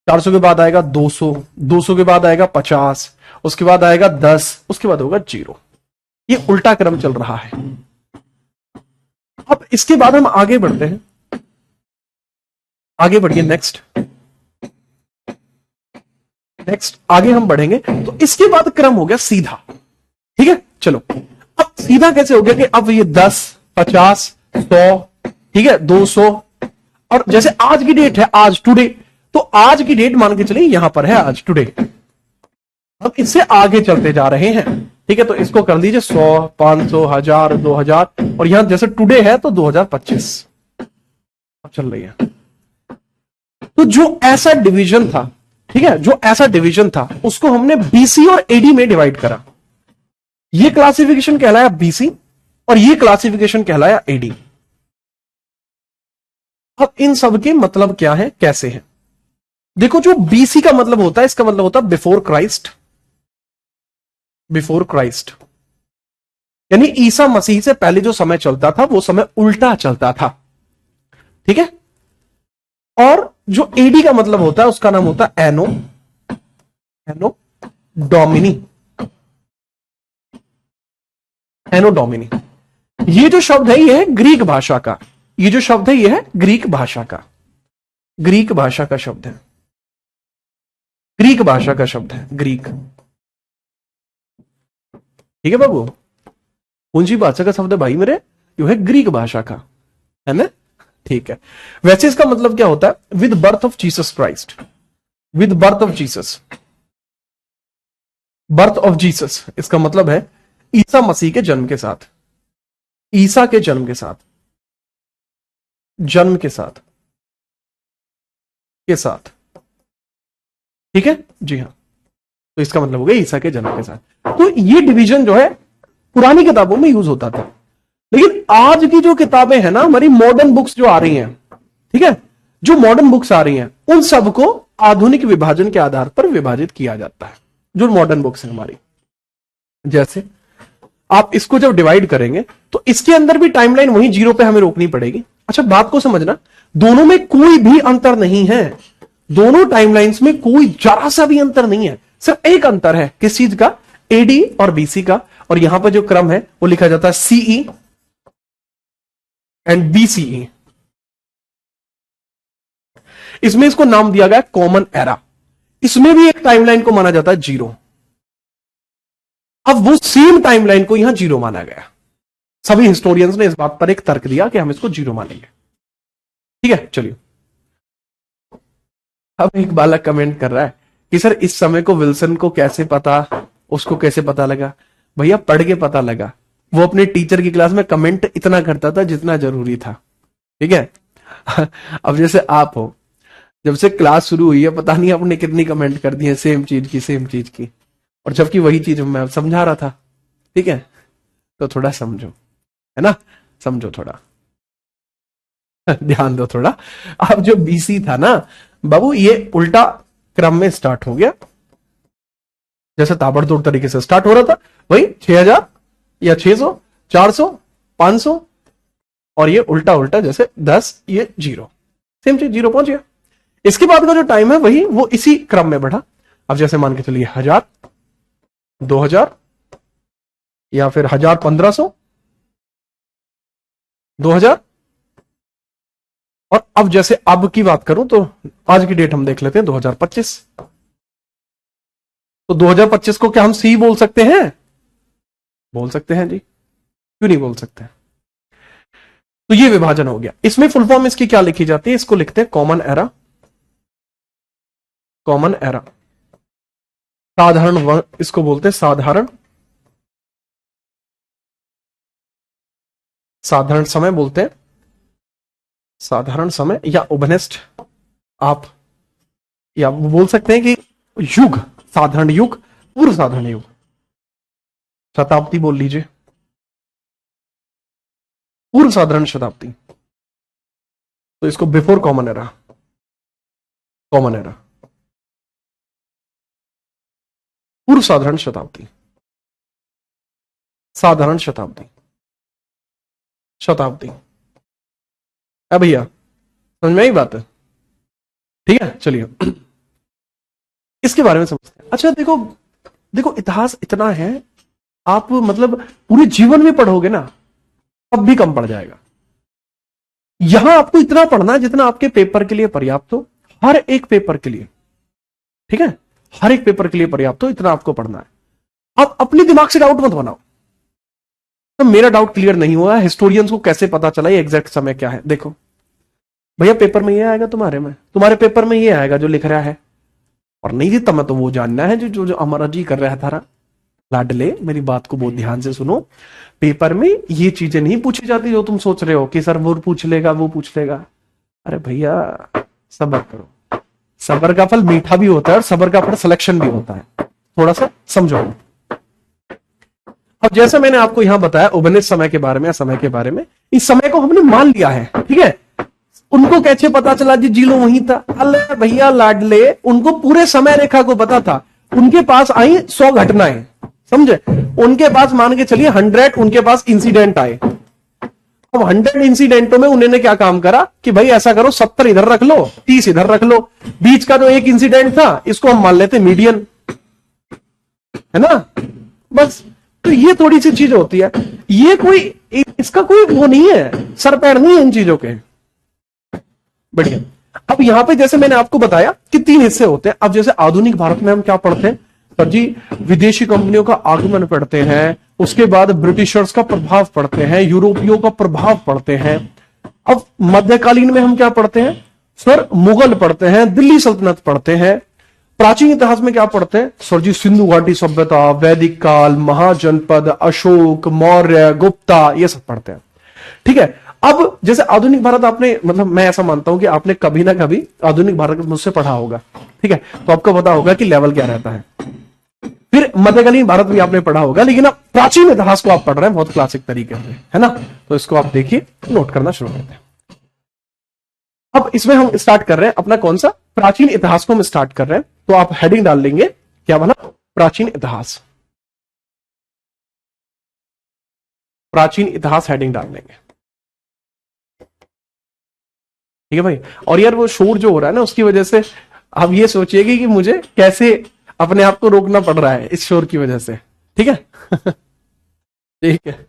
400 के बाद आएगा 200, 200 के बाद आएगा 50, उसके बाद आएगा 10, उसके बाद होगा 0। ये उल्टा क्रम चल रहा है। अब इसके बाद हम आगे बढ़ते हैं, आगे बढ़िए, नेक्स्ट नेक्स्ट आगे हम बढ़ेंगे। तो इसके बाद क्रम हो गया सीधा। ठीक है, चलो अब सीधा कैसे हो गया कि अब ये 10, 50, 100, ठीक है, 200, और जैसे आज की डेट है, आज टुडे, तो आज की डेट मान के चलिए यहां पर है आज टुडे। अब इससे आगे चलते जा रहे हैं। ठीक है, तो इसको कर दीजिए 100, 500, 1000, 2000, और यहां जैसे टुडे है तो 2025 अब चल रही है। तो जो ऐसा डिवीजन था, ठीक है, जो ऐसा डिवीजन था उसको हमने बीसी और एडी में डिवाइड करा। ये क्लासिफिकेशन कहलाया बीसी और ये क्लासिफिकेशन कहलाया एडी। अब इन सब के मतलब क्या है, कैसे है? देखो, जो बीसी का मतलब होता है, इसका मतलब होता है बिफोर क्राइस्ट, बिफोर क्राइस्ट, यानी ईसा मसीह से पहले जो समय चलता था वो समय उल्टा चलता था। ठीक है, और जो एडी का मतलब होता है उसका नाम होता है एनो, एनो डोमिनी, एनो डोमिनी। ये जो शब्द है ये है ग्रीक भाषा का, ये जो शब्द है ये है ग्रीक भाषा का, ग्रीक भाषा का शब्द है, ग्रीक भाषा का शब्द है, ग्रीक। ठीक है बाबू, कौन सी भाषा का शब्द है भाई मेरे? यो है ग्रीक भाषा का, है ना? ठीक है, वैसे इसका मतलब क्या होता है? With birth of Jesus Christ, with birth of Jesus, birth of Jesus इसका मतलब है ईसा मसीह के जन्म के साथ, ईसा के जन्म के साथ, जन्म के साथ, के साथ, ठीक है जी हाँ। तो इसका मतलब हो गया ईसा के जन्म के साथ। तो ये डिवीजन जो है पुरानी किताबों में यूज होता था, लेकिन आज की जो किताबें हैं ना, हमारी मॉडर्न बुक्स जो आ रही हैं, ठीक है, जो मॉडर्न बुक्स आ रही हैं उन सबको आधुनिक विभाजन के आधार पर विभाजित किया जाता है। जो मॉडर्न बुक्स है हमारी, जैसे आप इसको जब डिवाइड करेंगे तो इसके अंदर भी टाइमलाइन वही 0 पे हमें रोकनी पड़ेगी। अच्छा, बात को समझना, दोनों में कोई भी अंतर नहीं है, दोनों टाइमलाइंस में कोई जरा सा भी अंतर नहीं है। सिर्फ एक अंतर है, किस चीज का? एडी और बीसी का। और यहां पर जो क्रम है वो लिखा जाता है सीई एंड बीसीई। इसमें इसको नाम दिया गया कॉमन एरा। इसमें भी एक टाइमलाइन को माना जाता है 0। अब वो सेम टाइमलाइन को यहां 0 माना गया। सभी हिस्टोरियंस ने इस बात पर एक तर्क दिया कि हम इसको 0 मानेंगे। ठीक है, चलिए। अब एक बालक कमेंट कर रहा है कि सर इस समय को विल्सन को कैसे पता, उसको कैसे पता लगा? भैया पढ़ के पता लगा। वो अपने टीचर की क्लास में कमेंट इतना करता था जितना जरूरी था। ठीक है। अब जैसे आप हो, जब से क्लास शुरू हुई है पता नहीं आपने कितनी कमेंट कर दी है सेम चीज की, और जबकि वही चीज मैं समझा रहा था। ठीक है, तो थोड़ा समझो, है ना, समझो थोड़ा, ध्यान दो थोड़ा। अब जो बीसी था ना बाबू, ये उल्टा क्रम में स्टार्ट हो गया, जैसे ताबड़तोड़ तरीके से स्टार्ट हो रहा था वही 6000 या 600, 400, 500, और ये उल्टा उल्टा जैसे 10, ये 0, सेम चीज 0 पहुंच गया। इसके बाद का जो टाइम है वही वो इसी क्रम में बढ़ा। अब जैसे मान के चलिए 1000, 2000, या फिर 1000, 1500, 2000, और अब जैसे अब की बात करूं तो आज की डेट हम देख लेते हैं 2025। तो 2025 को क्या हम सी बोल सकते हैं? बोल सकते हैं जी, क्यों नहीं बोल सकते? तो ये विभाजन हो गया। इसमें फुल फॉर्म इसकी क्या लिखी जाती है? इसको लिखते हैं कॉमन एरा। कॉमन एरा, साधारण इसको बोलते हैं साधारण, साधारण समय बोलते हैं, साधारण समय, या ओबनेस्ट आप, या बोल सकते हैं कि युग, साधारण युग, पूर्व साधारण युग, शताब्दी बोल लीजिए, पूर्व साधारण शताब्दी। तो इसको before common era, common era, पूर्व साधारण शताब्दी, साधारण शताब्दी, शताब्दी। अब भैया समझ में आई बात है? ठीक है, चलिए इसके बारे में समझते हैं। अच्छा देखो, देखो इतिहास इतना है, आप मतलब पूरे जीवन में पढ़ोगे ना तब भी कम पड़ जाएगा। यहां आपको इतना पढ़ना है जितना आपके पेपर के लिए पर्याप्त हो, हर एक पेपर के लिए। ठीक है, हर एक पेपर के लिए पर्याप्त हो, इतना आपको पढ़ना है। अब अपने दिमाग से डाउट मत बनाओ। तो मेरा डाउट क्लियर नहीं हुआ, हिस्टोरियंस को कैसे पता चला ये एग्जैक्ट समय क्या है? देखो भैया पेपर में ये आएगा, तुम्हारे पेपर में ये आएगा जो लिख रहा है, और नहीं जी तब तो वो जानना है जो जो हमारा जी कर रहा था। लाडले मेरी बात को बहुत ध्यान से सुनो, पेपर में ये चीजें नहीं पूछी जाती जो तुम सोच रहे हो कि सर वो पूछ लेगा, वो पूछ लेगा। अरे भैया सब्र करो, सब्र का फल मीठा भी होता है और सब्र का फल सिलेक्शन भी होता है, थोड़ा सा समझो। अब जैसे मैंने आपको यहां बताया उपनिषद समय के बारे में, समय के बारे में, इस समय को हमने मान लिया है। ठीक है, उनको कैसे पता चला जी जीलो वहीं था? अल्लाह भैया लाडले, उनको पूरे समय रेखा को पता था। उनके पास आई 100 घटनाएं, समझे? उनके पास मान के चलिए 100 उनके पास इंसिडेंट आए। अब 100 इंसिडेंटों में उन्होंने क्या काम करा कि भाई ऐसा करो 70 इधर रख लो, 30 इधर रख लो, बीच का जो एक इंसिडेंट था इसको हम मान लेते मीडियन, है ना? बस। तो ये थोड़ी सी चीज होती है, ये कोई इसका कोई वो नहीं है, सर पैर नहीं है इन चीजों के। बढ़िया। अब यहां पे जैसे मैंने आपको बताया कि 3 हिस्से होते हैं। अब जैसे आधुनिक भारत में हम क्या पढ़ते हैं सर जी? विदेशी कंपनियों का आगमन पढ़ते हैं, उसके बाद ब्रिटिशर्स का प्रभाव पढ़ते हैं, यूरोपियों का प्रभाव पढ़ते हैं, अब मध्यकालीन में हम क्या पढ़ते हैं सर? मुगल पढ़ते हैं, दिल्ली सल्तनत पढ़ते हैं। प्राचीन इतिहास में क्या पढ़ते हैं सर जी? सिंधु घाटी सभ्यता, वैदिक काल, महाजनपद, अशोक, मौर्य, गुप्ता, ये सब पढ़ते हैं। ठीक है। अब जैसे आधुनिक भारत आपने, मतलब मैं ऐसा मानता हूं कि आपने कभी ना कभी आधुनिक भारत मुझसे पढ़ा होगा। ठीक है, तो आपको पता होगा कि लेवल क्या रहता है। फिर मध्यकालीन भारत भी आपने पढ़ा होगा, लेकिन अब प्राचीन इतिहास को आप पढ़ रहे हैं बहुत क्लासिक तरीके से, है ना? तो इसको आप देखिए, नोट करना शुरू करते हैं। अब इसमें हम स्टार्ट कर रहे हैं अपना कौन सा? प्राचीन इतिहास को हम स्टार्ट कर रहे हैं। तो आप हेडिंग डाल लेंगे, क्या बना? प्राचीन इतिहास। प्राचीन इतिहास हेडिंग डाल लेंगे। ठीक है भाई। और यार वो शोर जो हो रहा है ना, उसकी वजह से आप ये सोचिएगा कि मुझे कैसे अपने आप को रोकना पड़ रहा है इस शोर की वजह से। ठीक है ठीक है।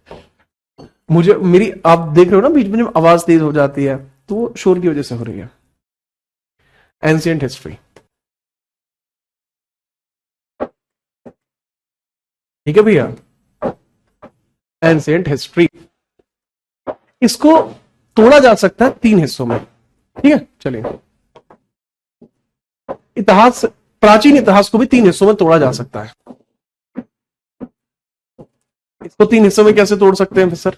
मुझे मेरी, आप देख रहे हो ना बीच में जब आवाज तेज हो जाती है, तो वो शोर की वजह से हो रही है। Ancient history. ठीक है भैया, एंशिएंट हिस्ट्री। इसको तोड़ा जा सकता है 3 हिस्सों में। ठीक है, चलिए। इतिहास, प्राचीन इतिहास को भी 3 हिस्सों में तोड़ा जा सकता है। इसको 3 हिस्सों में कैसे तोड़ सकते हैं सर?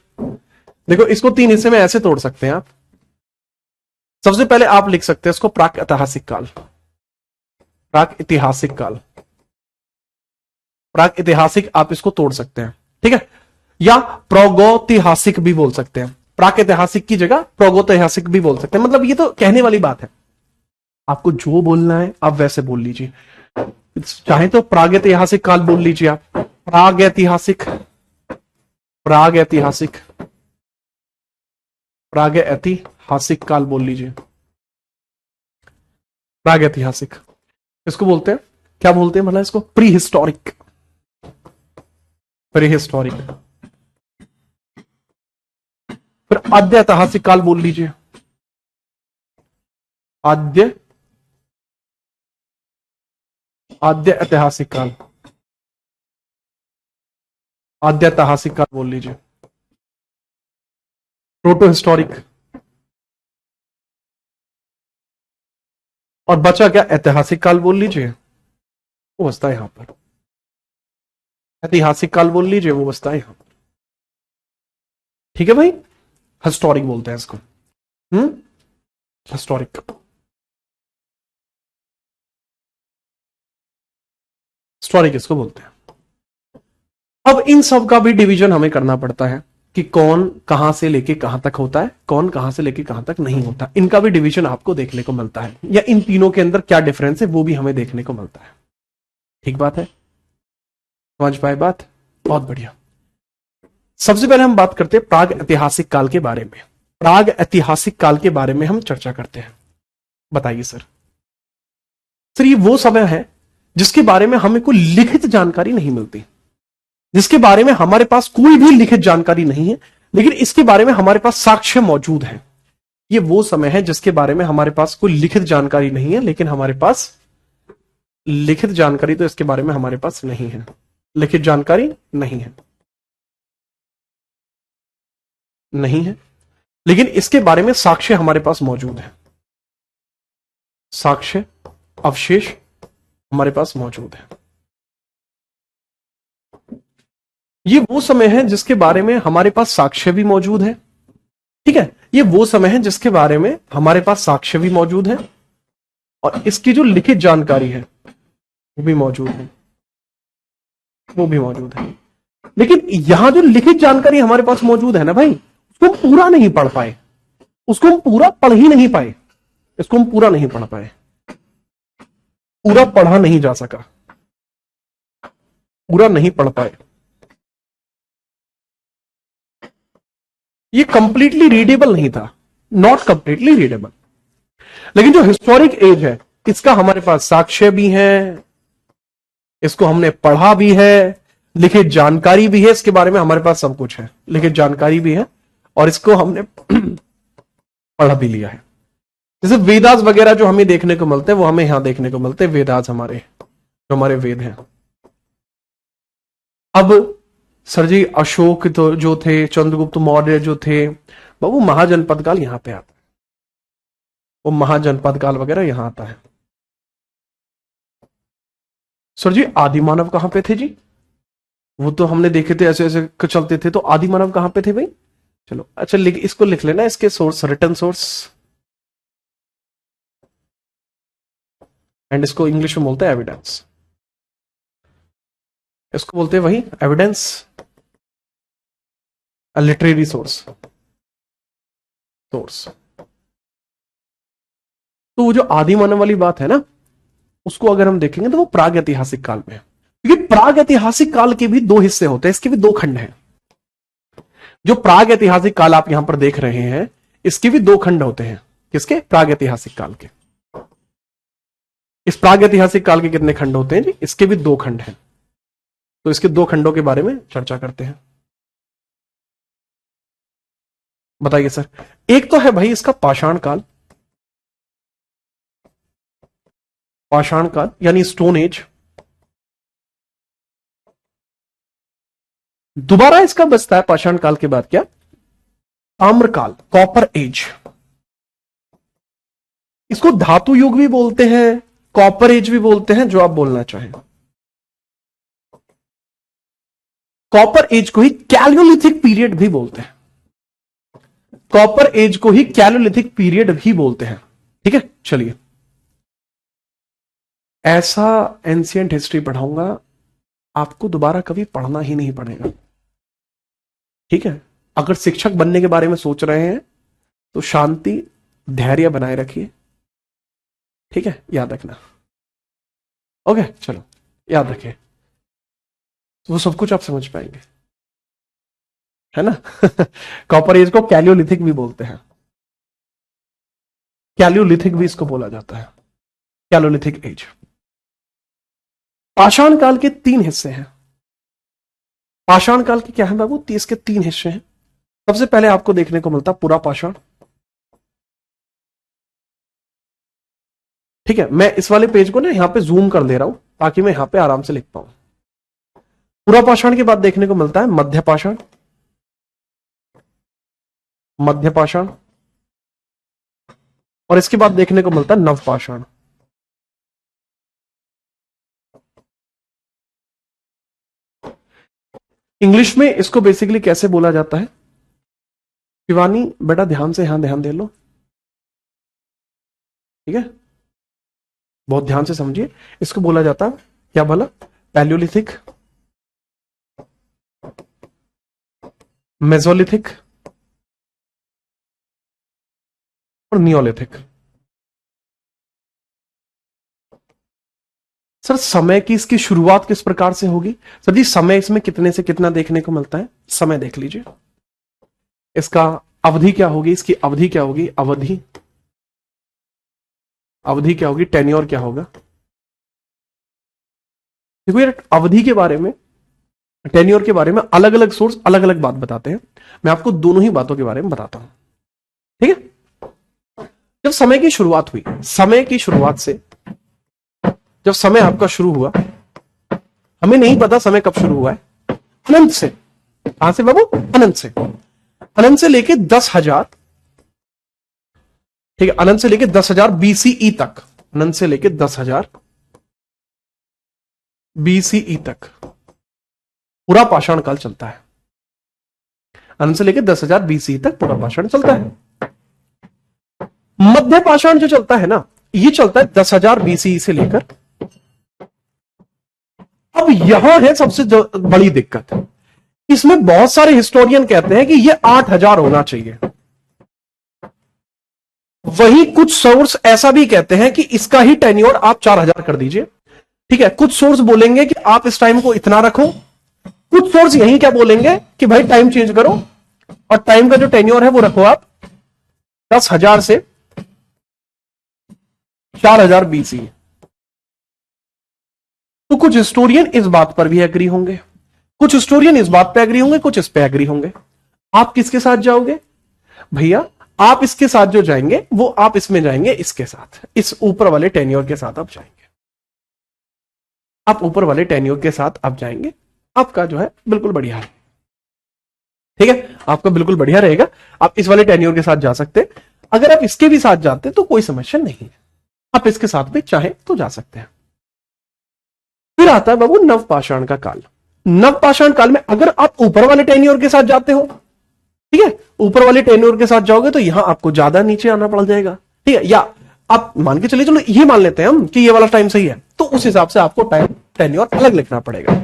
देखो, इसको 3 हिस्से में ऐसे तोड़ सकते हैं आप। सबसे पहले आप लिख सकते हैं इसको प्राक ऐतिहासिक काल। प्राक ऐतिहासिक काल, प्राक ऐतिहासिक आप इसको तोड़ सकते हैं। ठीक है, या प्रागैतिहासिक भी बोल सकते हैं। प्राक ऐतिहासिक की जगह प्रागैतिहासिक भी बोल सकते हैं। मतलब ये तो कहने वाली बात है, आपको जो बोलना है आप वैसे बोल लीजिए। चाहे तो प्रागैतिहासिक काल बोल लीजिए आप, प्रागैतिहासिक, प्रागैतिहासिक, प्रागैतिहासिक काल बोल लीजिए। प्रागैतिहासिक इसको बोलते हैं, क्या बोलते हैं मतलब इसको? Pre historic, pre historic. फिर आद्य ऐतिहासिक काल बोल लीजिए। आद्य, आद्य ऐतिहासिक काल, आद्य ऐतिहासिक काल बोल लीजिए। Proto historic. और बचा क्या? ऐतिहासिक काल बोल लीजिए, वो बसता है यहां पर। ऐतिहासिक काल बोल लीजिए, वो बसता है यहां पर। ठीक है भाई, हिस्टोरिक बोलते हैं इसको। हिस्टोरिक, हिस्टोरिक इसको बोलते हैं। अब इन सब का भी डिवीजन हमें करना पड़ता है कि कौन कहां से लेके कहां तक होता है, कौन कहां से लेके कहां तक नहीं होता। इनका भी डिवीजन आपको देखने को मिलता है, या इन तीनों के अंदर क्या डिफरेंस है वो भी हमें देखने को मिलता है। ठीक बात है, समझ पाए बात? बहुत बढ़िया। सबसे पहले हम बात करते हैं प्राग ऐतिहासिक काल के बारे में। प्राग ऐतिहासिक काल के बारे में हम चर्चा करते हैं। बताइए सर। सर ये वो समय है जिसके बारे में हमें कोई लिखित जानकारी नहीं मिलती, जिसके बारे में हमारे पास कोई भी लिखित जानकारी नहीं है, लेकिन इसके बारे में हमारे पास साक्ष्य मौजूद है। ये वो समय है जिसके बारे में हमारे पास कोई लिखित जानकारी नहीं है, लेकिन हमारे पास लिखित जानकारी, तो इसके बारे में हमारे पास नहीं है, लिखित जानकारी नहीं है, नहीं है, लेकिन इसके बारे में साक्ष्य हमारे पास मौजूद है। साक्ष्य, अवशेष हमारे पास मौजूद है। ये वो समय है जिसके बारे में हमारे पास साक्ष्य भी मौजूद है। ठीक है, ये वो समय है जिसके बारे में हमारे पास साक्ष्य भी मौजूद है, और इसकी जो लिखित जानकारी है वो भी मौजूद है, वो भी मौजूद है। लेकिन यहां जो लिखित जानकारी हमारे पास मौजूद है ना भाई, उसको हम पूरा नहीं पढ़ पाए, उसको हम पूरा पढ़ ही नहीं पाए, इसको हम पूरा नहीं पढ़ पाए, पूरा पढ़ा नहीं जा सका, पूरा नहीं पढ़ पाए। ये कंप्लीटली रीडेबल नहीं था, नॉट कंप्लीटली रीडेबल। लेकिन जो हिस्टोरिक एज है, इसका हमारे पास साक्ष्य भी है, इसको हमने पढ़ा भी है, लिखित जानकारी भी है, इसके बारे में हमारे पास सब कुछ है, लिखित जानकारी भी है, और इसको हमने पढ़ भी लिया है। जैसे वेदास वगैरह जो हमें देखने को मिलते हैं, वो हमें यहां देखने को मिलते हैं, वेदास हमारे, जो हमारे वेद हैं। अब सर जी अशोक तो जो थे, चंद्रगुप्त मौर्य जो थे, बाबू महाजनपद काल यहां पे आता है, वो महाजनपद काल वगैरह यहां आता है। सर जी आदि मानव कहां पे थे जी? वो तो हमने देखे थे ऐसे ऐसे चलते थे, तो आदि मानव कहां पे थे भाई? चलो अच्छा इसको लिख लेना, इसके सोर्स रिटर्न सोर्स, एंड इसको इंग्लिश में बोलते हैं एविडेंस, इसको बोलते हैं वही एविडेंस, लिटरेरी सोर्स। तो वो जो आदि मानव वाली बात है ना, उसको अगर हम देखेंगे तो वो प्राग ऐतिहासिक काल में है, क्योंकि प्राग ऐतिहासिक काल के भी दो हिस्से होते हैं, इसके भी दो खंड हैं। जो प्राग ऐतिहासिक काल आप यहां पर देख रहे हैं, इसके भी दो खंड होते हैं। किसके? प्राग ऐतिहासिक काल के। इस प्राग ऐतिहासिक काल के कितने खंड होते हैं जी? इसके भी दो खंड हैं। तो इसके दो खंडों के बारे में चर्चा करते हैं। बताइए सर। एक तो है भाई इसका पाषाण काल, पाषाण काल यानी स्टोन एज। दोबारा इसका बचता है पाषाण काल के बाद क्या? ताम्रकाल, कॉपर एज। इसको धातु युग भी बोलते हैं, कॉपर एज भी बोलते हैं, जो आप बोलना चाहें। कॉपर एज को ही कैलोलिथिक पीरियड भी बोलते हैं, कॉपर एज को ही कैलोलिथिक पीरियड भी बोलते हैं। ठीक है, चलिए ऐसा एंशिएंट हिस्ट्री पढ़ाऊंगा आपको दोबारा कभी पढ़ना ही नहीं पड़ेगा। ठीक है, अगर शिक्षक बनने के बारे में सोच रहे हैं तो शांति धैर्य बनाए रखिए। ठीक है, याद रखना। ओके चलो याद रखिए, वो सब कुछ आप समझ पाएंगे, है ना। कॉपर एज को कैलियोलिथिक भी बोलते हैं, कैलियोलिथिक भी इसको बोला जाता है, कैलियोलिथिक एज। पाषाण काल के तीन हिस्से हैं। पाषाण काल के क्या है बाबू? 30 के तीन हिस्से हैं। सबसे पहले आपको देखने को मिलता पूरा पाषाण। ठीक है, मैं इस वाले पेज को ना यहां पे जूम कर दे रहा हूं ताकि मैं यहां पे आराम से लिख पाऊं। पूरा पाषाण के बाद देखने को मिलता है मध्य पाषाण, मध्य पाषाण, और इसके बाद देखने को मिलता है नव पाषाण। इंग्लिश में इसको बेसिकली कैसे बोला जाता है? शिवानी बेटा ध्यान से यहां ध्यान दे लो, ठीक है, बहुत ध्यान से समझिए। इसको बोला जाता है क्या भला? पैलियोलिथिक, मेसोलिथिक और नियोलिथिक। सर समय की इसकी शुरुआत किस प्रकार से होगी? सर जी समय इसमें कितने से कितना देखने को मिलता है? समय देख लीजिए, इसका अवधि क्या होगी, इसकी अवधि क्या होगी, अवधि, अवधि क्या होगी, टेन्योर क्या होगा। देखो यार अवधि के बारे में, टेन्योर के बारे में अलग अलग सोर्स अलग अलग बात बताते हैं, मैं आपको दोनों ही बातों के बारे में बताता हूं। ठीक है, जब समय की शुरुआत हुई, समय की शुरुआत से जब समय आपका शुरू हुआ, हमें नहीं पता समय कब शुरू हुआ है, अनंत से। कहां से बाबू? अनंत से। अनंत से लेके 10,000, ठीक है, अनंत से लेके 10,000 BCE तक, अनंत से लेके 10,000 BCE तक पूरा पाषाण काल चलता है। अनंत से लेके 10,000 BCE तक पूरा पाषाण चलता है। मध्य पाषाण जो चलता है ना, ये चलता है 10,000 BCE से लेकर। अब यहां है सबसे बड़ी दिक्कत, इसमें बहुत सारे हिस्टोरियन कहते हैं कि ये 8,000 होना चाहिए। वही कुछ सोर्स ऐसा भी कहते हैं कि इसका ही टेन्योर आप 4,000 कर दीजिए। ठीक है, कुछ सोर्स बोलेंगे कि आप इस टाइम को इतना रखो, कुछ सोर्स यही क्या बोलेंगे कि भाई टाइम चेंज करो और टाइम का जो टेन्योर है वो रखो आप 10,000 से 4,000 BC। तो कुछ हिस्टोरियन इस बात पर भी एग्री होंगे, कुछ हिस्टोरियन इस बात पे एग्री होंगे, कुछ इस पे एग्री होंगे। आप किसके साथ जाओगे भैया? आप इसके साथ जो जाएंगे वो आप इसमें जाएंगे, इसके साथ, इस ऊपर वाले टेन्योर के साथ आप जाएंगे, आप ऊपर वाले टेन्योर के साथ आप जाएंगे, आपका जो है बिल्कुल बढ़िया है। ठीक है, आपका बिल्कुल बढ़िया रहेगा। आप इस वाले टेन्योर के साथ जा सकते हैं। अगर आप इसके भी साथ जाते तो कोई समस्या नहीं है, आप इसके साथ भी चाहे तो जा सकते हैं। फिर आता है बाबू नवपाषाण का काल। नवपाषाण काल में अगर आप ऊपर वाले टेन्योर के साथ जाते हो, ठीक है, ऊपर वाले टेन्योर के साथ जाओगे तो यहां आपको ज्यादा नीचे आना पड़ जाएगा, ठीक है। या आप मान के चलिए, चलो ये मान लेते हैं हम कि ये वाला टाइम सही है, तो उस हिसाब से आपको टाइम टेन्योर अलग लिखना पड़ेगा।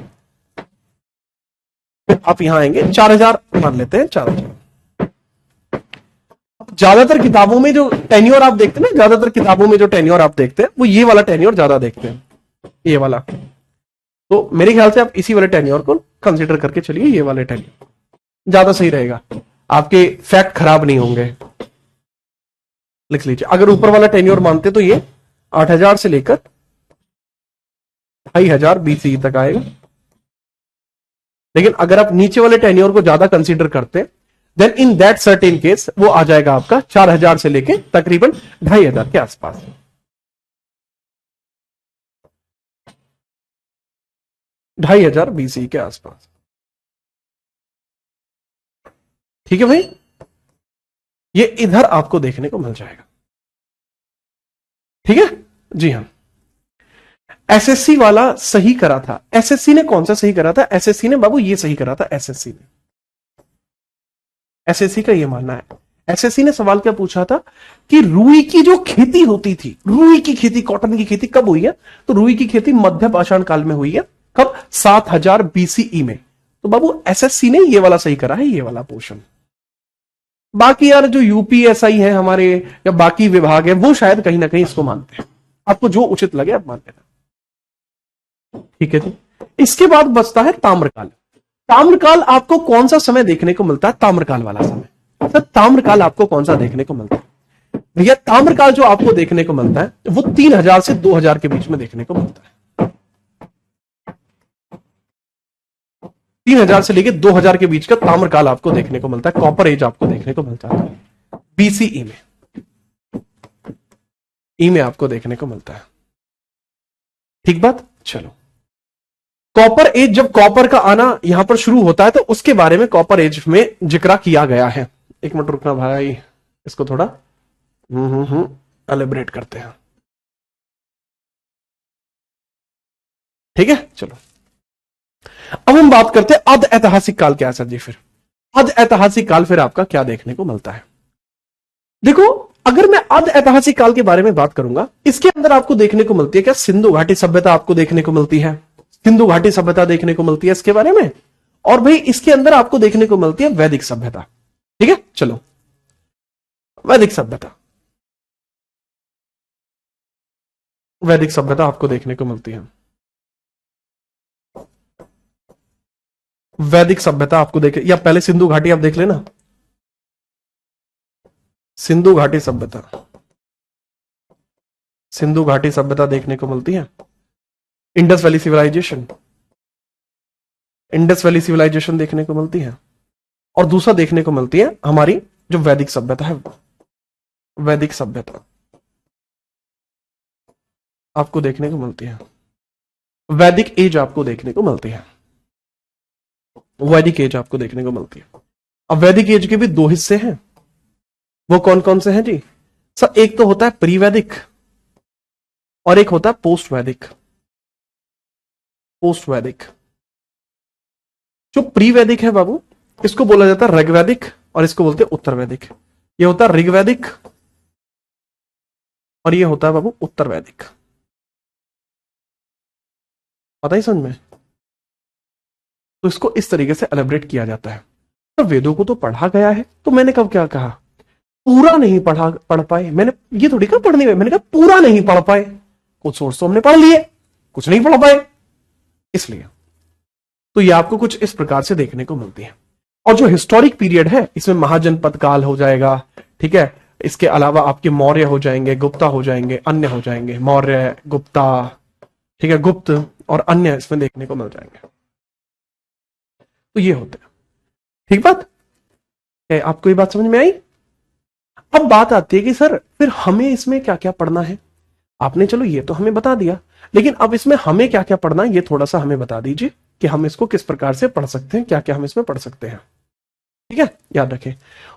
फिर आप यहां आएंगे 4000 मान लेते हैं, 4000। ज्यादातर किताबों में जो टेन्योर आप देखते हैं ना, ज्यादातर किताबों में जो टेन्योर आप देखते हैं वो ये वाला टेन्योर ज्यादा देखते हैं, ये वाला। तो मेरे ख्याल से आप इसी वाले टेन्योर को कंसीडर करके चलिए, ये वाले टेन्योर ज्यादा सही रहेगा, आपके फैक्ट खराब नहीं होंगे। लिख लीजिए, अगर ऊपर वाला टेन्योर मानते तो ये 8000 से लेकर 2500 BCE तक आएगा। लेकिन अगर आप नीचे वाले टेन्योर को ज्यादा कंसीडर करते then in that certain case वो आ जाएगा आपका 4000 से लेकर तकरीबन 2500 के आसपास। BCE के आसपास, ठीक है भाई, ये इधर आपको देखने को मिल जाएगा। ठीक है जी हाँ। एसएससी वाला सही करा था। एसएससी ने कौन सा सही करा था? एसएससी ने बाबू ये सही करा था। एसएससी ने, एसएससी का ये मानना है। एसएससी ने सवाल क्या पूछा था कि रुई की जो खेती होती थी, रुई की खेती, कॉटन की खेती कब हुई है? तो रुई की खेती मध्य पाषाण काल में हुई है। कब? 7000 BCE में। तो बाबू एसएससी ने ये वाला सही करा है, ये वाला पोर्शन। बाकी यार जो यूपीएसआई है हमारे या बाकी विभाग है वो शायद कहीं ना कहीं इसको मानते हैं। आपको जो उचित लगे आप मान लेना। ठीक है जी। इसके बाद बचता है ताम्रकाल। ताम्रकाल आपको कौन सा समय देखने को मिलता है? ताम्रकाल वाला समय। सर ताम्रकाल आपको कौन सा देखने को मिलता है? भैया ताम्रकाल जो आपको देखने को मिलता है वो 3000 से 2000 के बीच में देखने को मिलता है। 3000 से लेकर 2000 के बीच का ताम्रकाल आपको देखने को मिलता है। कॉपर एज आपको देखने को मिलता है बीसीई में, ई में आपको देखने को मिलता है। ठीक बात। चलो, कॉपर एज, जब कॉपर का आना यहां पर शुरू होता है तो उसके बारे में कॉपर एज में जिक्र किया गया है। एक मिनट रुकना भाई, इसको थोड़ा एलिब्रेट करते हैं। ठीक है चलो, अब हम बात करते हैं अध ऐतिहासिक काल क्या है सर जी। फिर अध ऐतिहासिक काल फिर आपका क्या देखने को मिलता है? देखो, अगर मैं अध ऐतिहासिक काल के बारे में बात करूंगा, इसके अंदर आपको देखने को मिलती है क्या? सिंधु घाटी सभ्यता आपको देखने को मिलती है। सिंधु घाटी सभ्यता देखने को मिलती है इसके बारे में। और भाई इसके अंदर आपको देखने को मिलती है वैदिक सभ्यता। ठीक है चलो, वैदिक सभ्यता, वैदिक सभ्यता आपको देखने को मिलती है। वैदिक सभ्यता आपको देखे, या पहले सिंधु घाटी आप देख लेना। सिंधु घाटी सभ्यता, सिंधु घाटी सभ्यता देखने को मिलती है। Indus Valley civilisation, Indus Valley civilisation देखने को मिलती है। और दूसरा देखने को मिलती है हमारी जो वैदिक सभ्यता है, वैदिक सभ्यता आपको देखने को मिलती है। वैदिक एज आपको देखने को मिलती है। वैदिक एज आपको देखने को मिलती है। अब वैदिक एज के भी दो हिस्से हैं, वो कौन कौन से हैं जी? सर एक तो होता है प्री वैदिक और एक होता है पोस्ट वैदिक। पोस्ट वैदिक, जो प्री वैदिक है बाबू, इसको बोला जाता है ऋग्वैदिक और इसको बोलते हैं उत्तर वैदिक। ये होता है ऋग्वैदिक और ये होता है बाबू उत्तर वैदिक। पता ही समझ में? तो इसको इस तरीके से एलिब्रेट किया जाता है। तो वेदों को तो पढ़ा गया है, तो मैंने कब क्या कहा पूरा नहीं पढ़ पाए। मैंने ये थोड़ी कहा पढ़ने में, मैंने कहा पूरा नहीं पढ़ पाए। कुछ सोर्स तो हमने पढ़ लिए, कुछ नहीं पढ़ पाए, इसलिए। तो ये आपको कुछ इस प्रकार से देखने को मिलती है। और जो हिस्टोरिक पीरियड है इसमें महाजनपद काल हो जाएगा। ठीक है, इसके अलावा आपके मौर्य हो जाएंगे, गुप्ता हो जाएंगे, अन्य हो जाएंगे, मौर्य, गुप्ता, ठीक है, गुप्त और अन्य इसमें देखने को मिल जाएंगे। तो ये होते हैं। ठीक बात, आपको ये बात समझ में आई? अब बात आती है कि सर फिर हमें इसमें क्या क्या पढ़ना है। आपने चलो ये तो हमें बता दिया, लेकिन अब इसमें हमें क्या क्या पढ़ना है ये थोड़ा सा हमें बता दीजिए कि हम इसको किस प्रकार से पढ़ सकते हैं, क्या क्या हम इसमें पढ़ सकते हैं। ठीक है, याद रखें।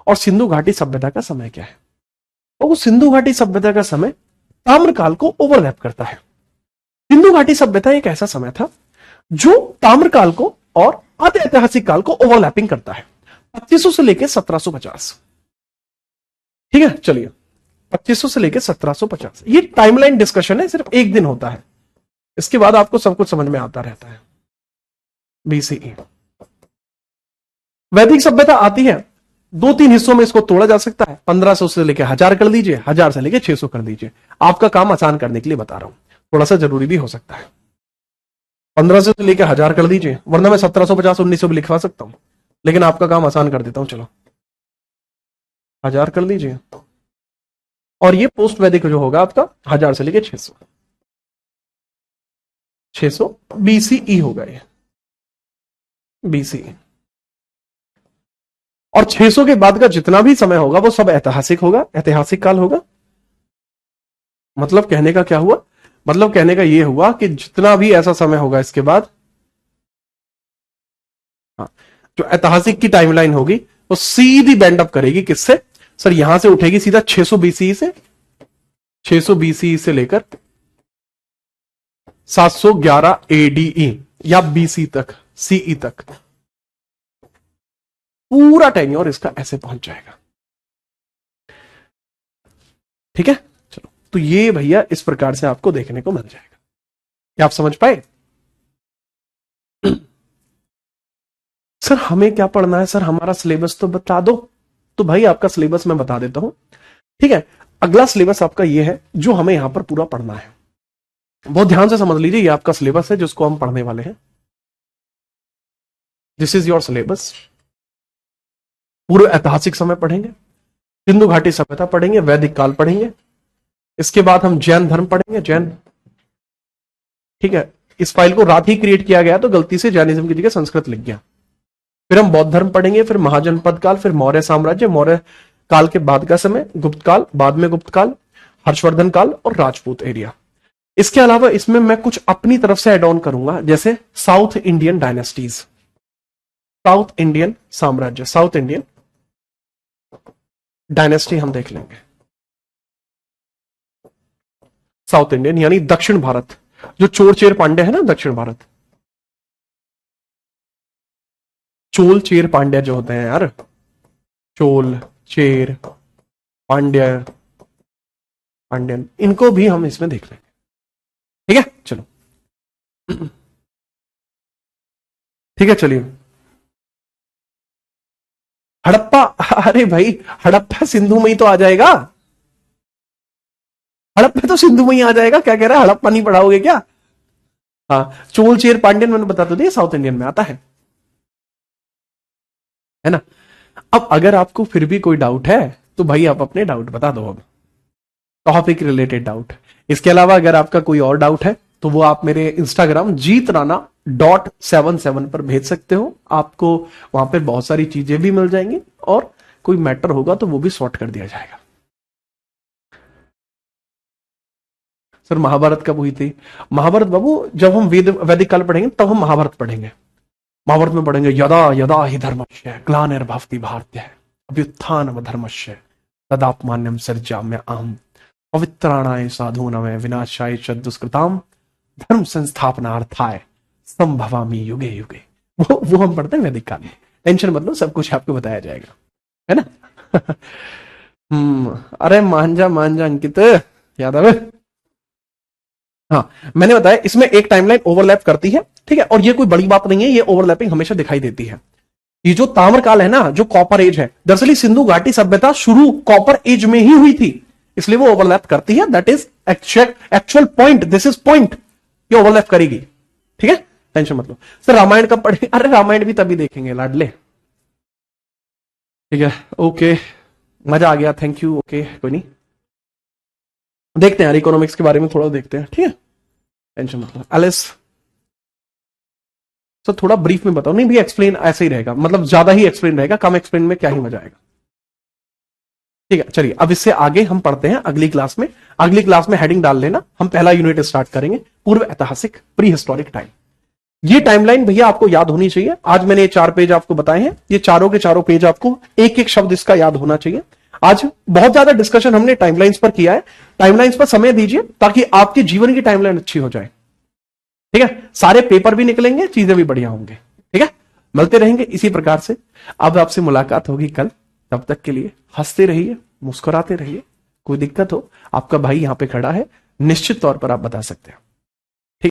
और सिंधु घाटी सभ्यता का समय क्या है? और वो सिंधु घाटी सभ्यता का समय ताम्रकाल को ओवरलैप करता है। सिंधु घाटी सभ्यता एक ऐसा समय था जो ताम्रकाल को और आदि ऐतिहासिक काल को ओवरलैपिंग करता है, 2500 से लेकर 1750। ठीक है, चलिए 2500 से लेकर 1750, ये टाइमलाइन डिस्कशन है, सिर्फ एक दिन होता है, इसके बाद आपको सब कुछ समझ में आता रहता है। बीसीई वैदिक सभ्यता आती है, 2-3 हिस्सों में इसको तोड़ा जा सकता है। 1500 से लेकर 1000 कर दीजिए, 1000 से लेकर 600 कर दीजिए। आपका काम आसान करने के लिए बता रहा हूं, थोड़ा सा जरूरी भी हो सकता है। 1500 से लेकर 1000 कर दीजिए, वरना मैं 1750 1900 भी लिखवा सकता हूं, लेकिन आपका काम आसान कर देता हूं। चलो 1000 कर दीजिए, और ये पोस्ट वैदिक जो होगा आपका 1000 से लेकर 600 बीसीई होगा, ये बीसीई। और 600 के बाद का जितना भी समय होगा वो सब ऐतिहासिक होगा, ऐतिहासिक काल होगा। मतलब कहने का क्या हुआ? मतलब कहने का ये हुआ कि जितना भी ऐसा समय होगा इसके बाद, हाँ, जो ऐतिहासिक की टाइमलाइन होगी वो सीधी बैंड अप करेगी किससे? सर यहां से उठेगी सीधा 600 बीसीई से, 600 बीसीई से लेकर 711 एडीई या बीसी तक, सीई तक, पूरा टेन्योर इसका ऐसे पहुंच जाएगा। ठीक है, चलो, तो ये भैया इस प्रकार से आपको देखने को मिल जाएगा। क्या आप समझ पाए? सर हमें क्या पढ़ना है? सर हमारा सिलेबस तो बता दो। तो भाई आपका सिलेबस मैं बता देता हूं। ठीक है, अगला सिलेबस आपका ये है जो हमें यहां पर पूरा पढ़ना है। बहुत ध्यान से समझ लीजिए, ये आपका सिलेबस है जिसको हम पढ़ने वाले हैं। This is your syllabus. पूरे ऐतिहासिक समय पढ़ेंगे, सिंधु घाटी सभ्यता पढ़ेंगे, वैदिक काल पढ़ेंगे, इसके बाद हम जैन धर्म पढ़ेंगे, जैन। ठीक है, इस फाइल को रात ही क्रिएट किया गया तो गलती से जैनिज्म की जगह संस्कृत लिख गया। फिर हम बौद्ध धर्म पढ़ेंगे, फिर महाजनपद काल, फिर मौर्य साम्राज्य, मौर्य काल के बाद का समय, गुप्त काल, बाद में गुप्त काल, हर्षवर्धन काल और राजपूत एरिया। इसके अलावा इसमें मैं कुछ अपनी तरफ से एड ऑन करूंगा, जैसे south Indian dynasties, south Indian साम्राज्य, साउथ इंडियन डायनेस्टी हम देख लेंगे। साउथ इंडियन यानी दक्षिण भारत, जो चोर चेर पांड्य है ना, दक्षिण भारत, चोल चेर पांड्य जो होते हैं यार, चोल चेर पांड्य, पांड्यन, इनको भी हम इसमें देख लेंगे। ठीक है, चलो ठीक है, चलिए। हड़प्पा, अरे भाई हड़प्पा सिंधु में ही तो आ जाएगा, हड़प्पा तो सिंधु में ही आ जाएगा। क्या कह रहा है, हड़प्पा नहीं पढ़ाओगे क्या? हाँ, चोल चेर पांड्यन मैंने बता तो दिया, साउथ इंडियन में आता है ना। अब अगर आपको फिर भी कोई डाउट है तो भाई आप अपने डाउट बता दो, अब टॉपिक रिलेटेड डाउट। इसके अलावा अगर आपका कोई और डाउट है तो वो आप मेरे इंस्टाग्राम जीतराना.77 पर भेज सकते हो। आपको वहां पे बहुत सारी चीजें भी मिल जाएंगी और कोई मैटर होगा तो वो भी सॉर्ट कर दिया जाएगा। सर महाभारत कब हुई थी? महाभारत बाबू जब हम वैदिक काल पढ़ेंगे तब हम महाभारत पढ़ेंगे। महाभारत में पढ़ेंगे यदा यदा हि धर्मस्य ग्लानिर्भवति भारतीय अभ्युत्थानम धर्मस्य तदात्मान्यम सृजाम्य अहम् पवित्राणाय साधूनाय विनाशाय च दुष्कृताम धर्म संस्थापनार्थाय संभवामि युगे युगे। वो हम पढ़ते हैं वैदिक काल में। टेंशन मत लो, सब कुछ आपको बताया जाएगा, है ना। अरे मांझा मांझा अंकित याद आवे। हाँ, मैंने बताया इसमें एक टाइमलाइन ओवरलैप करती है। ठीक है, और ये कोई बड़ी बात नहीं है, ये ओवरलैपिंग हमेशा दिखाई देती है। ये जो ताम्रकाल है ना, जो कॉपर एज है, दरअसल सिंधु घाटी सभ्यता शुरू कॉपर एज में ही हुई थी, इसलिए वो ओवरलैप करती है। That is actual point, this is point, ये ओवरलैप करेगी। ठीक है, टेंशन मत लो। सर रामायण कब पढ़ेंगे? अरे रामायण भी तभी देखेंगे लाडले। ठीक है, ओके, मजा आ गया, थैंक यू। ओके, कोई नहीं, देखते हैं यार इकोनॉमिक्स के बारे में थोड़ा देखते हैं। ठीक है, टेंशन मत लो। एलिस तो थोड़ा ब्रीफ में बताओ। नहीं भी एक्सप्लेन ऐसे ही रहेगा, मतलब ज्यादा ही एक्सप्लेन रहेगा, कम एक्सप्लेन में क्या ही मजा आएगा। ठीक है, चलिए अब इससे आगे हम पढ़ते हैं अगली क्लास में। अगली क्लास में हेडिंग डाल लेना, हम पहला यूनिट स्टार्ट करेंगे, पूर्व ऐतिहासिक, प्री हिस्टोरिक टाइम। ये टाइमलाइन भैया आपको याद होनी चाहिए। आज मैंने ये 4 पेज आपको बताए हैं, ये चारों के चारों पेज आपको एक एक शब्द इसका याद होना चाहिए। आज बहुत ज्यादा डिस्कशन हमने टाइमलाइंस पर किया है, टाइमलाइंस पर समय दीजिए ताकि आपके जीवन की टाइमलाइन अच्छी हो जाए। ठीक है, सारे पेपर भी निकलेंगे, चीजें भी बढ़िया होंगे। ठीक है, मिलते रहेंगे इसी प्रकार से। अब आपसे मुलाकात होगी कल, तब तक के लिए हंसते रहिए, मुस्कुराते रहिए। कोई दिक्कत हो, आपका भाई यहां पे खड़ा है, निश्चित तौर पर आप बता सकते हैं।